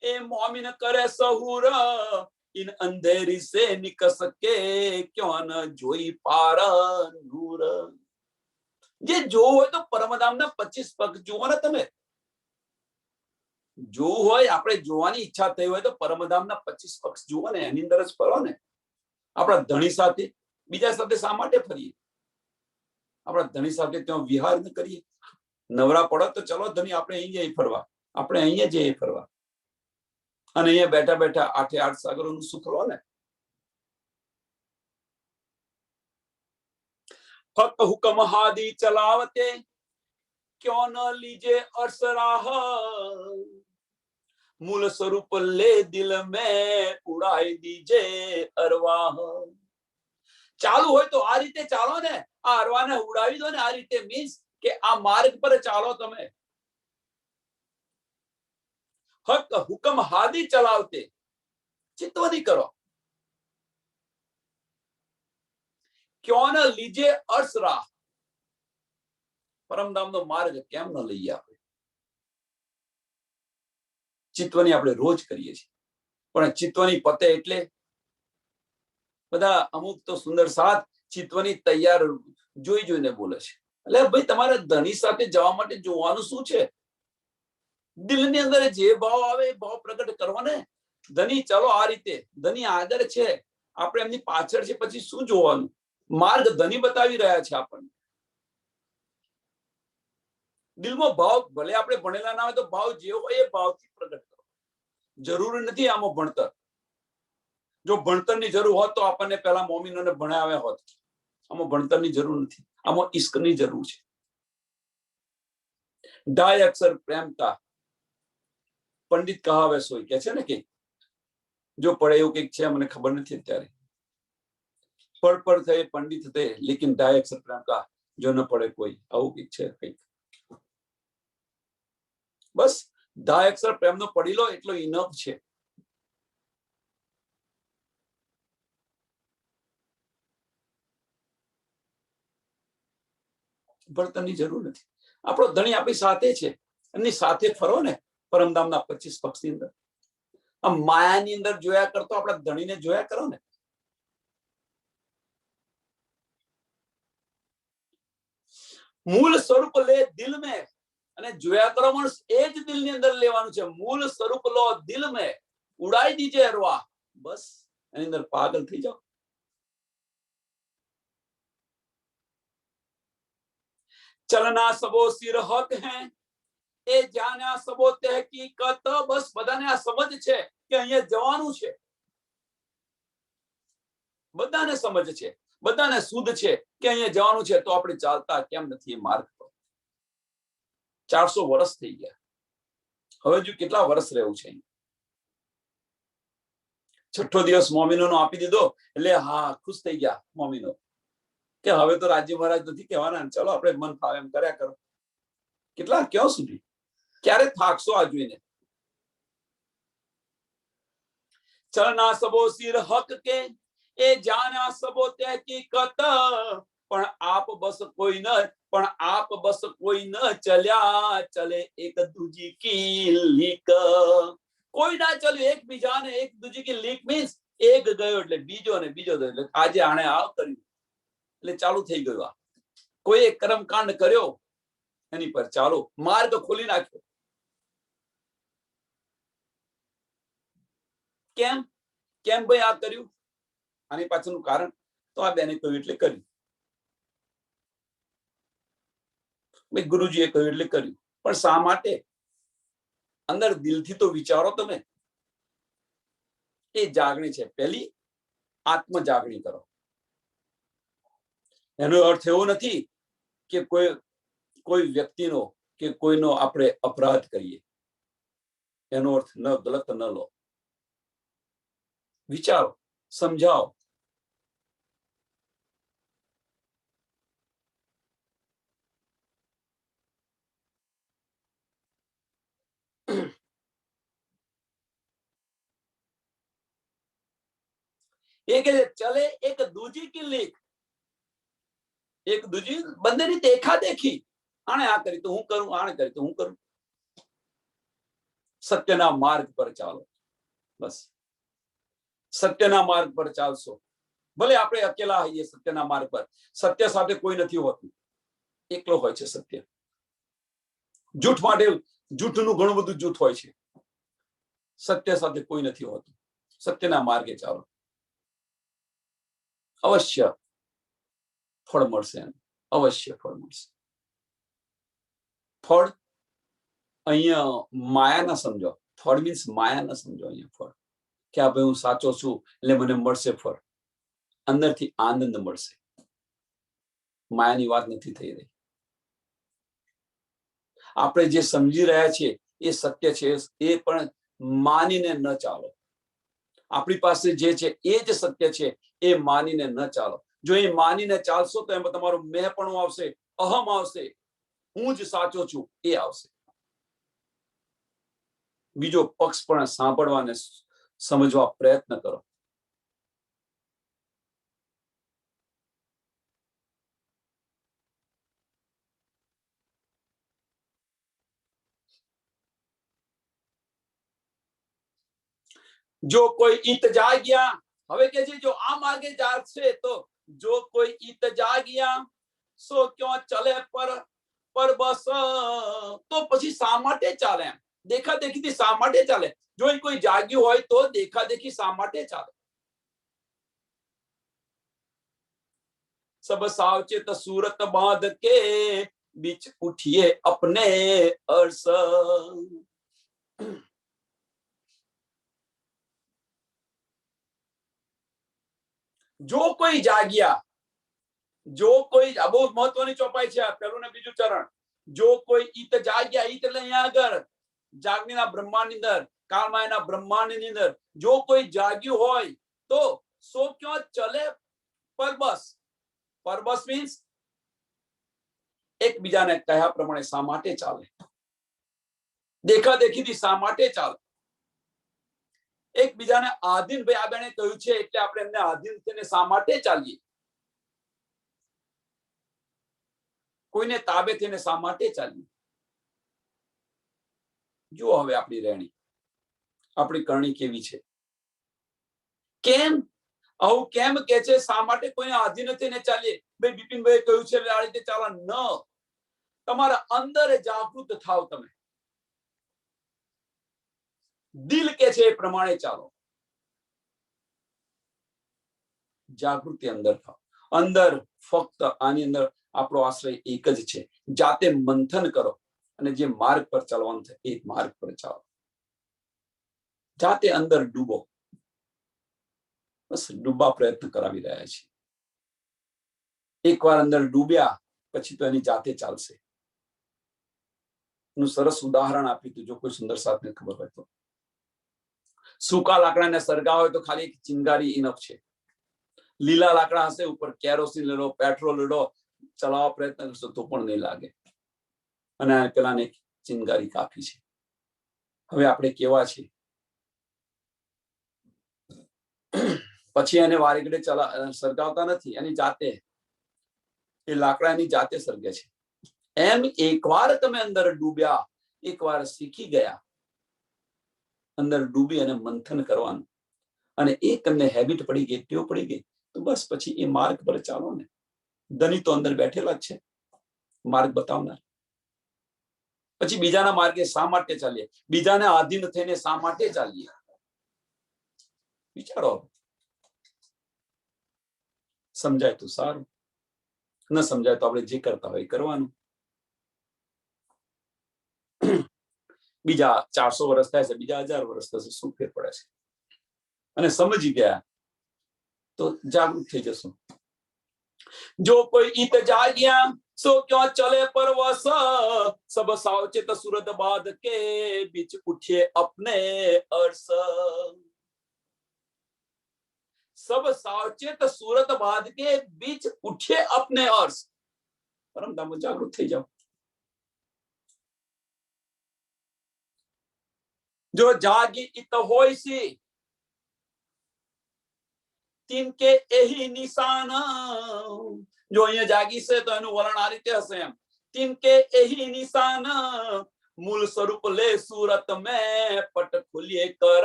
ए मोमिन करे सहूर, इन अंधेरी से निकस के क्यों न जोई पार नूर. જે જોવું હોય તો પરમધામના 25 પગ જુઓ ને તમે. જોવું હોય, આપણે જોવાની ઈચ્છા થઈ હોય તો પરમધામના 25 પક્ષ જુઓ ને, એની અંદર જ ફરો ને. આપણા ધણી સાથે, બીજા સાથે શા માટે ફરીએ? આપણા ધણી સાથે ત્યાં વિહાર ન કરીએ? નવરા પડો તો ચલો ધણી, આપણે અહીં જઈએ ફરવા, આપણે અહીંયા જઈએ ફરવા, અને અહીંયા બેઠા બેઠા 8 સાગરોનું સુખ લો ને. फक हुक्म हादी चलावते क्यों न लीजे अरसराह, मूल स्वरूप ले दिल में उड़ाई दीजे अरवाह. ચાલુ હોય તો આ રીતે ચાલો ને, આ અરવાને ઉડાવી દો ને આ રીતે. મીન્સ કે આ માર્ગ પર ચાલો તમે. હક હુકમ હાદી ચલાવતે, ચિત્તવદી કરો. ક્यों न लीजे अर्श राह, પરમધામનો માર્ગ કેમ ન લઈએ આપણે? ચિત્તવની આપણે રોજ કરીએ છીએ, પણ ચિત્તવની પતે એટલે બધા અમુક તો સુંદર સાથ ચિત્તવની તૈયાર જોઈ જોઈને બોલે છે. એટલે ભાઈ, તમારે ધણી સાથે જવા માટે જોવાનું શું છે? દિલની અંદર જે ભાવ આવે એ ભાવ પ્રગટ કરો ને. ધણી ચલો આ રીતે, ધણી આગળ છે, આપણે એમની પાછળ છે, પછી શું જોવાનું? માર્ગ ધણી બતાવી રહ્યા છે આપણને. દિલમાં ભાવ, ભલે આપણે ભણેલા ના હોય તો ભાવ જે હોય એ ભાવથી પ્રગટ કરો. જરૂરી નથી આમાં ભણતર. જો ભણતરની જરૂર હોત તો આપણને પહેલા મોમીનોને ભણાવ્યા હોત. આમાં ભણતરની જરૂર નથી, આમાં ઈશ્કની જરૂર છે. ढाई अक्षर प्रेम का पंडित कहावे सोई કે છે ને કે જો પડે એવું કંઈક છે, મને ખબર નથી અત્યારે. પढ़ पढ़ थे पंडित थे लेकिन ढाई अक्षर प्रेम का जो न पढ़े कोई, આવું કંઈક છે કંઈક. બસ 10 અક્ષર પ્રેમનો પડી લો એટલો ઇનફ છે. ભણતરની જરૂર નથી. આપણો ધણી આપણી સાથે છે, એમની સાથે ફરો ને પરમધામના 25 પક્ષની અંદર. આ માયાની અંદર જોયા કરતો આપણા ધણીને જોયા કરો ને. મૂળ સ્વરૂપ લે દિલ મેં, અને જોયા કરો મનુષ્ય એ જ દિલની અંદર લેવાનું છે. મૂળ સ્વરૂપ લો દિલ મેં, ઉડાઈ દીજે અરવા, બસ એની અંદર પાગલ થઈ જાઓ. ચલના સબો સિર હક હે, એ જાણ્યા સબો તહકીકત, બસ બધાને આ સમજ છે કે અહીંયા જવાનું છે. બધાને સમજ છે, બધાને શુદ્ધ છે કે અહીંયા જવાનું છે. તો આપણે ચાલતા કેમ નથી એ માર્ગ પર? 400 વર્ષ થઈ ગયા, હવે જો કેટલા વર્ષ રહેવું છે? 6ઠ્ઠો દિવસ મોમીનો આપી દીધો એટલે હા ખુશ થઈ ગયા મોમીનો કે હવે તો રાજ્ય મહારાજ નથી કહેવાના, ચલો આપણે મન ફાવે એમ કર્યા કરો. કેટલા ક્યાં સુધી? ક્યારે થાકશો આ જોઈને? ચલના સબો સિર હક કે, એ જાણ્યા સબો તહકીકત, પણ આપ બસ કોઈ ન, પણ આપ બસ કોઈ ન ચલ્યા ચલે એક દૂજી કી લીક. કોઈ ના ચાલ્યું એકબીજાને, એક દૂજી કી લીક મીન્સ એક ગયો એટલે બીજો ને બીજો ગયો એટલે આજે આણે આ કર્યું એટલે ચાલુ થઈ ગયું. આ કોઈ કર્મકાંડ કર્યો એની પર ચાલો માર્ગ ખોલી નાખ્યો. કેમ કેમ ભાઈ આ કર્યું? આની પાછળનું કારણ તો આ બેને કહ્યું એટલે કર્યું, ભાઈ ગુરુજીએ કહ્યું એટલે કર્યું. પણ શા માટે? અંદર દિલથી તો વિચારો તમે. એ જાગણી છે. પહેલી આત્મ જાગણી કરો. એનો અર્થ એવો નથી કે કોઈ વ્યક્તિનો કે કોઈનો આપણે અપરાધ કરીએ. એનો અર્થ ન ગલત ન લો. વિચારો, સમજાવો. एक चले एक दूजी की लेख, एक दूजी બંનેની દેખા દેખી. આણે આ કરી તો હું કરું, આણે કરી તો હું કરું. સત્યના માર્ગ પર ચાલો, બસ સત્યના માર્ગ પર ચાલશો. ભલે આપણે અકેલા હોઈએ સત્યના માર્ગ પર, સત્ય સાથે કોઈ નથી હોતું, એકલો હોય છે સત્ય. જૂઠ માટે જૂઠનું ઘણું બધું જૂઠ હોય છે, સત્ય સાથે કોઈ નથી હોતું. સત્યના માર્ગે ચાલો, અવશ્ય ફળ મળશે. અવશ્ય ફળ મળશે. ફળ અહીંયા માયા ના સમજો. ફળ મીન્સ માયા ના સમજો. અહીંયા ફળ કે આ ભાઈ હું સાચો છું એટલે મને મળશે ફળ. અંદરથી આનંદ મળશે. માયાની વાત નથી થઈ રહી. આપણે જે સમજી રહ્યા છીએ એ સત્ય છે, એ પણ માનીને ન ચાલો. આપણી પાસે જે છે એ જ સત્ય છે, એ માનીને ન ચાલો. જો એ માનીને ચાલશો તો એમાં તમારું મેંપણું આવશે, અહમ આવશે, હું જ સાચો છું એ આવશે. બીજો પક્ષ પણ સાંભળવાને સમજવા પ્રયત્ન કરો. જો કોઈ ઈત જાગ્યા, હવે કે છે જો આ માર્ગે જાગશે તો જો કોઈ ઈત જાગ્યા સો ક્યાં ચલે પર બસ, તો પછી શા માટે ચાલે? દેખા દેખીથી શા માટે ચાલે? જો કોઈ જાગ્યું હોય તો દેખા દેખી શા માટે ચાલે? सब सावचेत सूरत बांध के बीच उठिए अपने अर्श. જો કોઈ જાગ્યા, જો કોઈ, આ બહુ મહત્વની ચોપાઈ છે. પહેલું ને બીજું ચરણ. જો કોઈ ઈત જાગ્યા, ઈત એટલે અહીંયા આગળ જાગણીના બ્રહ્માંડની અંદર, કાળમાયના બ્રહ્માંડની અંદર જો કોઈ જાગ્યું હોય તો સો ક્યાં ચલે પરબસ. પરબસ મીન્સ એકબીજાને કહ્યા પ્રમાણે શા માટે ચાલે? દેખા દેખીથી શા માટે ચાલે? એકબીજાને આધીન, ભાઈ આ બેને કહ્યું છે એટલે આપણે એમને આધીન થઈને શા માટે ચાલીએ? કોઈને તાબે થઈને શા માટે ચાલ્યું? જુઓ હવે આપણી રહેણી, આપણી કરણી કેવી છે. કેમ આવું કેમ કે છે? શા માટે કોઈને આધીન થઈને ચાલીએ? ભાઈ બિપિનભાઈ કહ્યું છે આ રીતે ચાલવા ન. તમારા અંદર જાગૃત થાવ. તમે દિલ કે છે એ પ્રમાણે ચાલો. જાગૃતિ અંદર થાવ. અંદર ફક્ત આની અંદર આપણો આશ્રય એક જ છે. જાતે મંથન કરો અને જે માર્ગ પર ચાલવાનું છે એ માર્ગ પર ચાલો. જાતે અંદર ડૂબો. બસ ડૂબવા પ્રયત્ન કરાવી રહ્યા છીએ. એકવાર અંદર ડૂબ્યા પછી તો એની જાતે ચાલશે. નું સરસ ઉદાહરણ આપ્યું હતું, જો કોઈ સુંદર સાથને ખબર હોય તો. સૂકા લાકડાને સળગાવ હોય તો ખાલી એક ચિંગારી ઇનફ છે. લીલા લાકડા હશે, ઉપર કેરોસીન લેડો, પેટ્રોલ લેડો, ચલાવવા પ્રયત્ન કરશો તો પણ નહીં લાગે. અને પેલાને ચિંગારી કાફી છે. હવે આપણે કેવા છીએ? પછી એને વારે ઘડે સળગાવતા નથી. એની જાતે એ લાકડા એની જાતે સળગે છે. એમ એકવાર તમે અંદર ડૂબ્યા, એકવાર શીખી ગયા અંદર ડૂબી અને મંથન કરવાનું, અને એ તમને હેબિટ પડી ગઈ, ટેવ પડી ગઈ, તો બસ પછી એ માર્ગ પર ચાલો ને. ધની તો અંદર બેઠેલા જ છે, માર્ગ બતાવનાર. પછી બીજાના માર્ગે શા માટે ચાલીએ? બીજાને આધીન થઈને શા માટે ચાલીએ? વિચારો. સમજાય તો સારું, ન સમજાય તો આપણે જે કરતા હોય કરવાનું. બીજા 400 વર્ષ થાય છે, બીજા 1000 વર્ષ થશે, શું ફેર પડે છે? અને સમજી ગયા તો જાગૃત થઈ જશું. જો કોઈ ઈત જાગ્યા સો ક્યાં ચલે પરવસ, સબ સાવચેત સુરત બાદ કે બીચ ઉઠે અપને અર્સ. सब सावचेत सूरत बांध के बीच उठे अपने अर्श. परम जागृत થઈ જાઓ. जो जागी इत होय सी तिनके एही निशान. जो અહીંયા જાગી છે તો એનું વલણ આ રીતે હશે એમ. तिनके एही निशान, मूल स्वरूप ले सूरत में पट खुलिए कर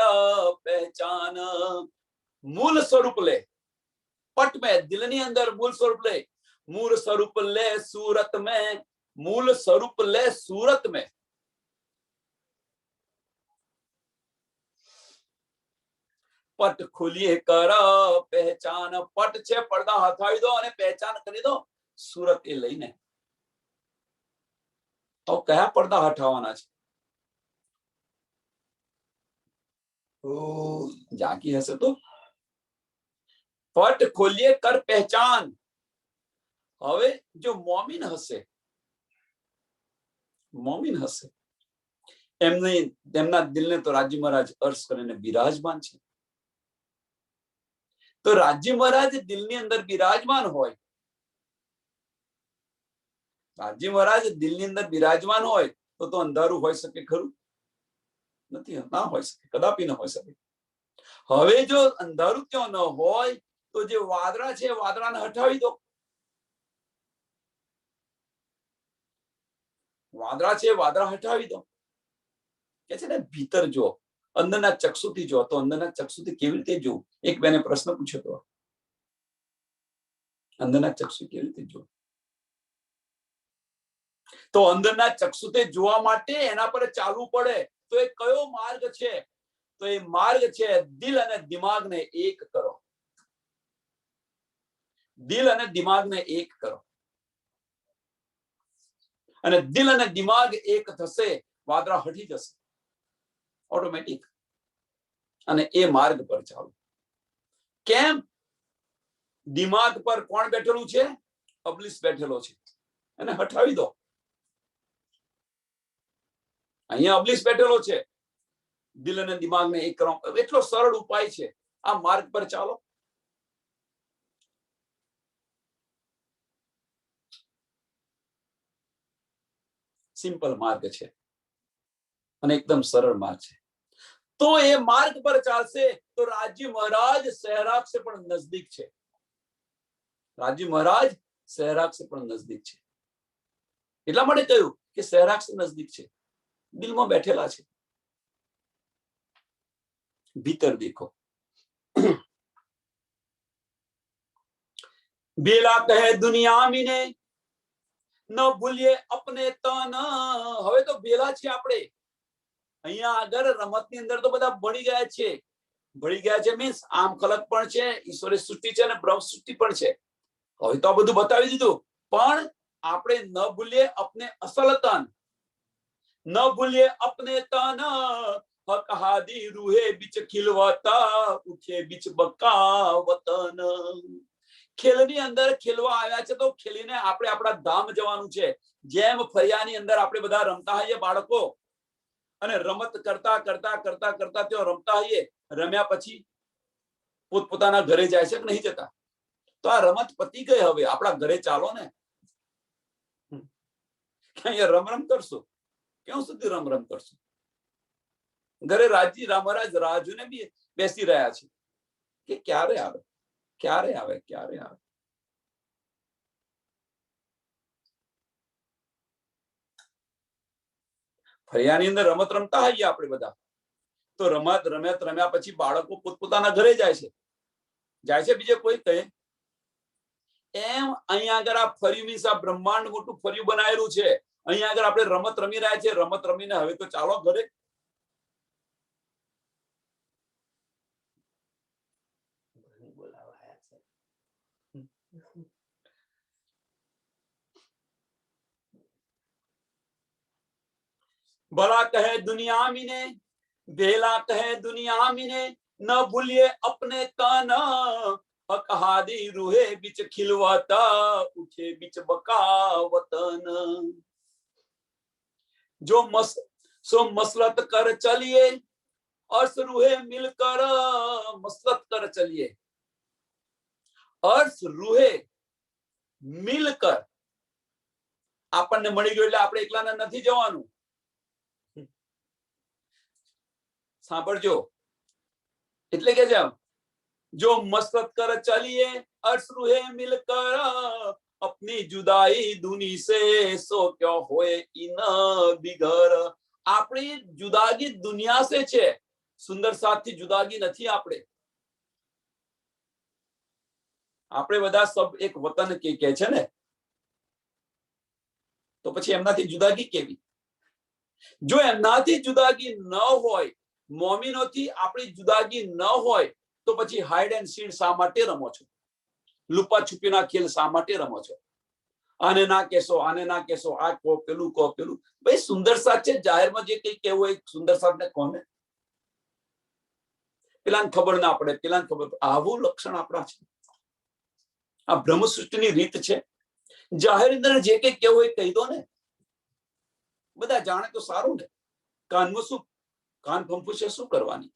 पहचान. मूल स्वरूप ले पट में, दिलनी अंदर मूल स्वरूप ले. मूल स्वरूप ले सूरत में, मूल स्वरूप ले सूरत में. पट खुलिए कर पहचान. पट છે, પડદા હટાવી દો અને પહેચાન કરી દો સુરત એ લઈને. તો કયા પડદા હટાવવાના છે? જાગી હશે તો पट खोलिए कर पहचान. હવે જો મોમિન હશે, મોમિન હશે, એમના દિલને તો રાજી મહારાજ અર્શ કરીને બિરાજમાન છે. તો રાજી મહારાજ દિલની અંદર બિરાજમાન હોય, રાજી મહારાજ દિલની અંદર બિરાજમાન હોય તો અંધારું હોઈ શકે ખરું? નથી, ના હોઈ શકે, કદાપી ન હોઈ શકે. હવે જો અંધારું ક્યાં ન હોય તો જે વાદળા છે વાદળાને હટાવી દો. વાદળા છે વાદળા હટાવી દો. કે છે ને ભીતર જો, અંદરના ચક્ષુથી જો, તો અંદરના ચક્ષુથી કેવી રીતે જોવું? એક બેને પ્રશ્ન પૂછ્યો તો, અંદરના ચક્ષુ કેવી રીતે જોવું? તો અંદરના ચક્ષુથી જોવા માટે એના પર ચાલવું પડે. તો એ કયો માર્ગ છે? તો એ માર્ગ છે દિલ અને દિમાગને એક કરો. દિલ અને દિમાગને એક કરો. અને દિલ અને દિમાગ એક થશે, વાદળા હટી જશે ઓટોમેટિક. અને એ માર્ગ પર ચાલો. કેમ? દિમાગ પર કોણ બેઠેલું છે? અબલીસ બેઠેલો છે. એને હટાવી દો. અહીંયા અબલીસ બેઠેલો છે. દિલ અને દિમાગને એક કરો. એટલો સરળ ઉપાય છે. આ માર્ગ પર ચાલો. સિમ્પલ માર્ગ છે અને એકદમ સરળ માર્ગ છે. તો એ માર્ગ પર ચાલશે તો રાજી મહારાજ સહેરાગ से પણ નજદીક છે. રાજી મહારાજ સહેરાગ से પણ નજદીક છે. એટલા માટે કહ્યું કે સહેરાક્ષ નજદીક છે, દિલમાં બેઠેલા છે. ભીતર દેખો. બેલા કહે દુનિયા મીને ન ભૂલીએ અપને તન. હવે તો બેલા છે આપણે અહીંયા આગળ રમતની અંદર તો બધા ભળી ગયા છે. ભળી ગયા છે મીન્સ આમ ખલક પણ છે, ઈશ્વરી સૃષ્ટિ છે અને બ્રહ્મ સૃષ્ટિ પણ છે. હવે તો આ બધું બતાવી દીધું, પણ આપણે ન ભૂલીએ અપને અસલ તન, ન ભૂલીએ અપને તન. હક હાદી રૂહે બીચ ખીલવાતા ઉઠે બીચ બકા વતન. ખેલની અંદર ખેલવા આવ્યા છે તો ખેલીને આપણે આપણા ધામ જવાનું છે. જેમ ફરિયાની અંદર આપણે બધા રમતા હોઈએ બાળકો, અને રમત કરતા કરતા કરતા કરતા તેઓ રમતા હોઈએ, રમ્યા પછી પોતપોતાના ઘરે જાય છે કે નહીં જતા? તો આ રમત પતી ગઈ, હવે આપણા ઘરે ચાલો ને. અહીંયા રમ રમ કરશો, ક્યાં સુધી રમ રમ કરશો? ઘરે રાજી રામરાજ રાજુને બી બેસી રહ્યા છે કે ક્યારે આવે, ક્યારે આવે, ક્યારે આવે. ફરિયાની અંદર રમત રમતા હોઈએ આપણે બધા, તો રમત રમ્યા પછી બાળકો પોતપોતાના ઘરે જાય છે બીજે કોઈ કહે? એમ અહીંયા આગળ આ ફર્યું મીન્સ આ બ્રહ્માંડ મોટું ફર્યું બનાવેલું છે. અહીંયા આગળ આપણે રમત રમી રહ્યા છે, રમત રમીને હવે તો ચાલો ઘરે. ભલા કહે દુનિયા મીને, ભેલા કહે દુનિયા મીને, ન ભૂલીએ અપને તન. હક હાદી રૂહે બીચ ખિલવાતા ઉઠે બીચ બકા વતન. जो मसलत कर चलिए अर्श रूहे मिलकर. मसलत कर चलिए अर्श रूहे मिलकर. આપણને મળી ગયું એટલે આપણે એકલાને નથી જવાનું. સાંભળજો, એટલે કે છે જો મસલત કર ચલીએ अर्श रूहे मिलकर. अपनी जुदाई दुनी से सो क्या होए इन बिगर. આપણી જુદાગી દુનિયા સે છે, સુંદર સાથથી જુદાગી નથી. આપણે બધા સબ એક વતન કે છે ને, તો પછી એમનાથી જુદાગી કેવી? જો એમનાથી જુદાગી ન હોય, મોમિનોથી આપણી જુદાગી ન હોય, તો પછી હાઈડ એન્ડ સીડ શા માટે રમો છો? લુપા છુપીના ખેલ શા માટે રમો છો? આને ના કહેશો, આને ના કહેશો, આ કહો, પેલું કહો, પેલું. ભાઈ સુંદર સાથ છે, જાહેરમાં જે કઈ કહેવું હોય સુંદર સાથને કોને? પેલાને ખબર ના પડે, પેલાને ખબર. આવું લક્ષણ આપણા છે. આ બ્રહ્મ સૃષ્ટિની રીત છે. જાહેર અંદર જે કઈ કહેવું હોય કહી દો ને, બધા જાણે તો સારું ને. કાનમાં શું, કાન ફંફુ છે, શું કરવાની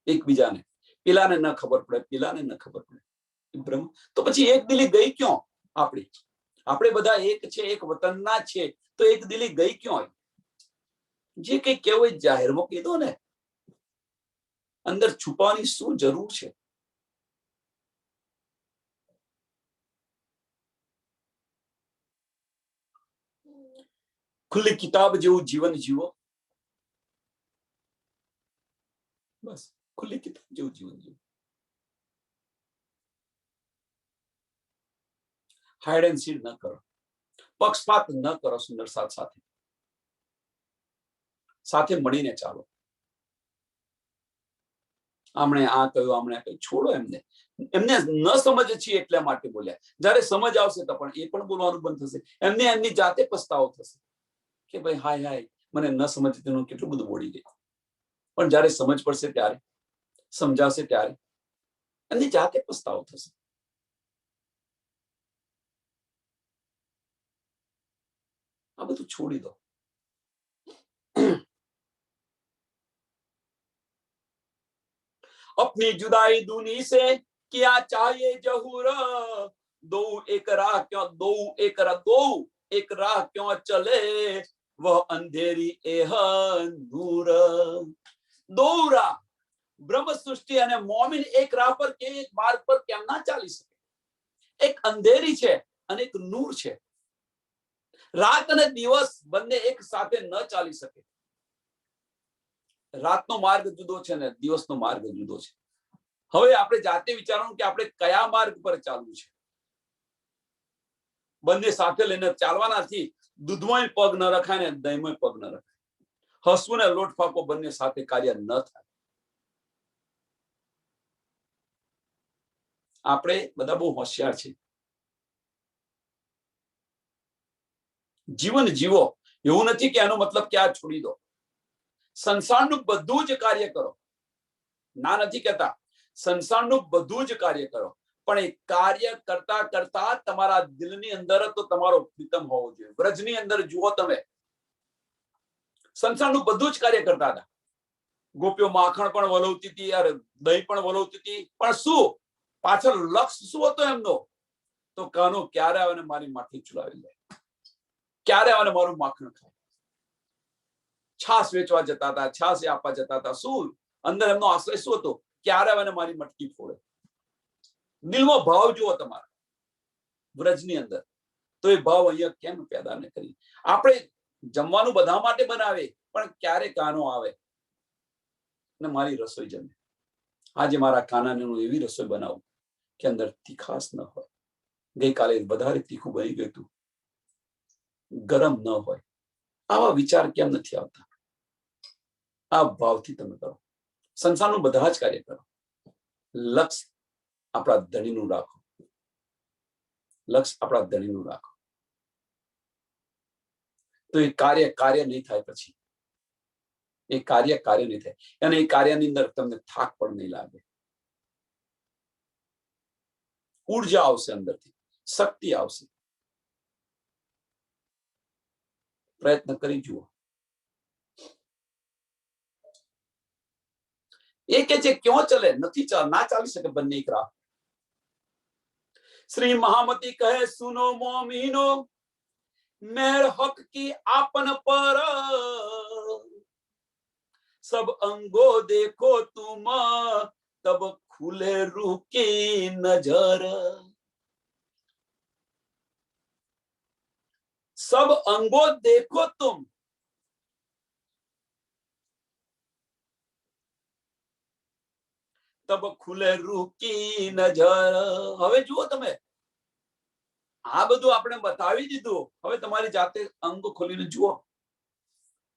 એકબીજાને? પેલાને ન ખબર પડે, પેલાને ન ખબર પડે. બ્રહ્મ તો પછી એક દિલી ગઈ ક્યાં આપણી? આપણે બધા એક છે, એક વતનના છે, તો એક દિલી ગઈ ક્યાં? જે કઈ કહેવું હોય જાહેરમાં કહી દો ને, અંદર છુપાવાની શું જરૂર છે? ખુલ્લી કિતાબ જેવું જીવન જીવો. બસ ખુલ્લી કિતાબ જેવું જીવન જીવો. હાઈડ એન્ડ સીડ ન કરો, પક્ષપાત ન કરો. સુંદર સાથે મળીને ચાલો. આમણે આ કહ્યું, આમણે કહ્યું, છોડો એમને ન સમજ છે એટલા માટે બોલ્યા. જયારે સમજ આવશે તો પણ એ પણ બોલવાનું બંધ થશે. એમને એમની જાતે પસ્તાવો થશે કે ભાઈ હાય હાય, મને ન સમજ તેનું કેટલું બધું બોલી ગયું. પણ જયારે સમજ પડશે ત્યારે, સમજાવશે ત્યારે એમની જાતે પસ્તાવો થશે. આ બધું છોડી દો. अपनी जुदाई दूनी से क्या चाहिए जहूर. दो एक राह क्यों, दो एक राह क्यों चले, वह अंधेरी एह नूर. दो राह, બ્રહ્મ સૃષ્ટિ અને મોમિન એક રાહ પર કે એક માર્ગ પર કેમ ના ચાલી શકે? એક અંધેરી છે અને એક નૂર છે. રાત અને દિવસ બંને એક સાથે ન ચાલી શકે. રાતનો માર્ગ જુદો છે ને દિવસનો માર્ગ જુદો છે. હવે આપણે જાતે વિચારવાનું કે આપણે કયા માર્ગ પર ચાલવું છે. બંને સાથે લઈને ચાલવાના નથી. દૂધમાં પગ ન રખાય ને દહીંમાં પગ ન રખાય. હસવું ને લોટ ફાંકો બંને સાથે કાર્ય ન થાય. આપણે બધા બહુ હોશિયાર છે. જીવન જીવો, એવું નથી કે એનો મતલબ કે આ છોડી દો. સંસારનું બધું જ કાર્ય કરો, ના નથી કહેતા. સંસારનું બધું જ કાર્ય કરો, પણ એ કાર્ય કરતા કરતા તમારા દિલની અંદર તો તમારો પ્રીતમ હોવો જોઈએ. વ્રજની અંદર જુઓ તમે, સંસારનું બધું જ કાર્ય કરતા હતા. ગોપીઓ માખણ પણ વલોવતી હતી, યાર દહીં પણ વલોવતી હતી, પણ શું પાછળ લક્ષ્ય શું હતો એમનો? તો કાનો ક્યારે આવે ને મારી માખી ચુલાવી લે, ક્યારે આવે ને મારું માખણ ખાય. છાસ વેચવા જતા હતા, છાસ આપવા જતા હતા. શું અંદર એમનો આશ્રય શું હતો? ક્યારે આવે ને મારી મટકી ફોડે. દિલમાં ભાવ જુઓ તમારા વ્રજની અંદર. તો એ ભાવ અહીંયા કેમ પેદા ન કરી? આપણે જમવાનું બધા માટે બનાવે, પણ ક્યારે કાનો આવે ને મારી રસોઈ જમે. આજે મારા કાનાને હું એવી રસોઈ બનાવું કે અંદર તીખાસ ન હોય. ગઈકાલે વધારે તીખું બની ગયું હતું, ગરમ ન હોય. આવા વિચાર કેમ નથી આવતા? આ ભાવથી તમે કરો. સંસારનું બધા જ કાર્ય કરો. લક્ષ્ય આપણા ધણીનું રાખો. લક્ષ્ય આપણા ધણીનું રાખો, તો એ કાર્ય નહીં થાય. પછી એ કાર્ય નહીં થાય, અને એ કાર્યની અંદર તમને થાક પણ નહીં લાગે. ઉર્જા આવશે, અંદરથી શક્તિ આવશે. પ્રયત્ન કરી જુઓ. એ કે છે ક્યાં ચલે? નથી ના ચાલી શકે બંને એક રાહ. श्री महामती कहे सुनो मोमिनो, मेर हक की आपन पर, सब अंगो देखो तुम, तब खुले रूह की नजर. सब अंगो देखो तुम, तब खुले रूह की नजर. હવે જુઓ તમે, આ બધું આપણે બતાવી દીધું. હવે તમારી જાતે અંગ ખોલીને જુઓ,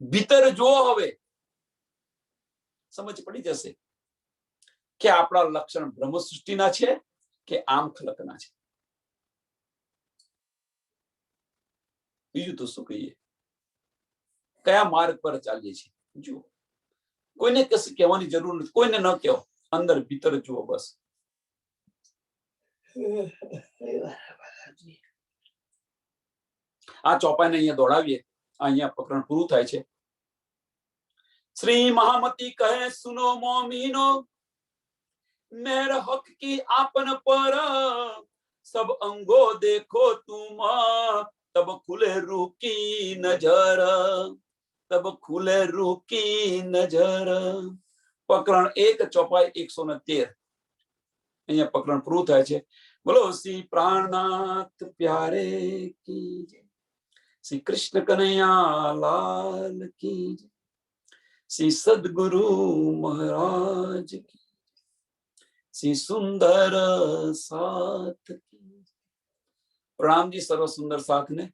ભીતર જુઓ. હવે સમજ પડી જશે કે આપણા લક્ષણ બ્રહ્મ સૃષ્ટિના છે કે આમ ખલકના છે. બીજું તો શું કહીએ? કયા માર્ગ પર ચાલીએ છીએ જુઓ. કોઈને કશું કહેવાની જરૂર નથી, કોઈને ન કહો. અંદર ભીતર જુઓ બસ. આ ચોપાઈને અહીંયા દોડાવીએ. અહીંયા પ્રકરણ પૂરું થાય છે. श्री महामती कहे सुनो मोमिनो, मेर हक की आपन पर, सब अंगो देखो तुम, तब खुले रूह की नजर. तब खुले रूह की नजर. પ્રકરણ 1 ચોપાઈ 113. અહીંયા પ્રકરણ પૂરું થાય છે. બોલો શ્રી પ્રાણનાથ પ્યારે કી જય. શ્રી કૃષ્ણ કનૈયા લાલ કી જય. श्री सदगुरु महाराज की, श्री सुंदर साथ की. प्रणाम जी सर्व सुंदर साथ ने.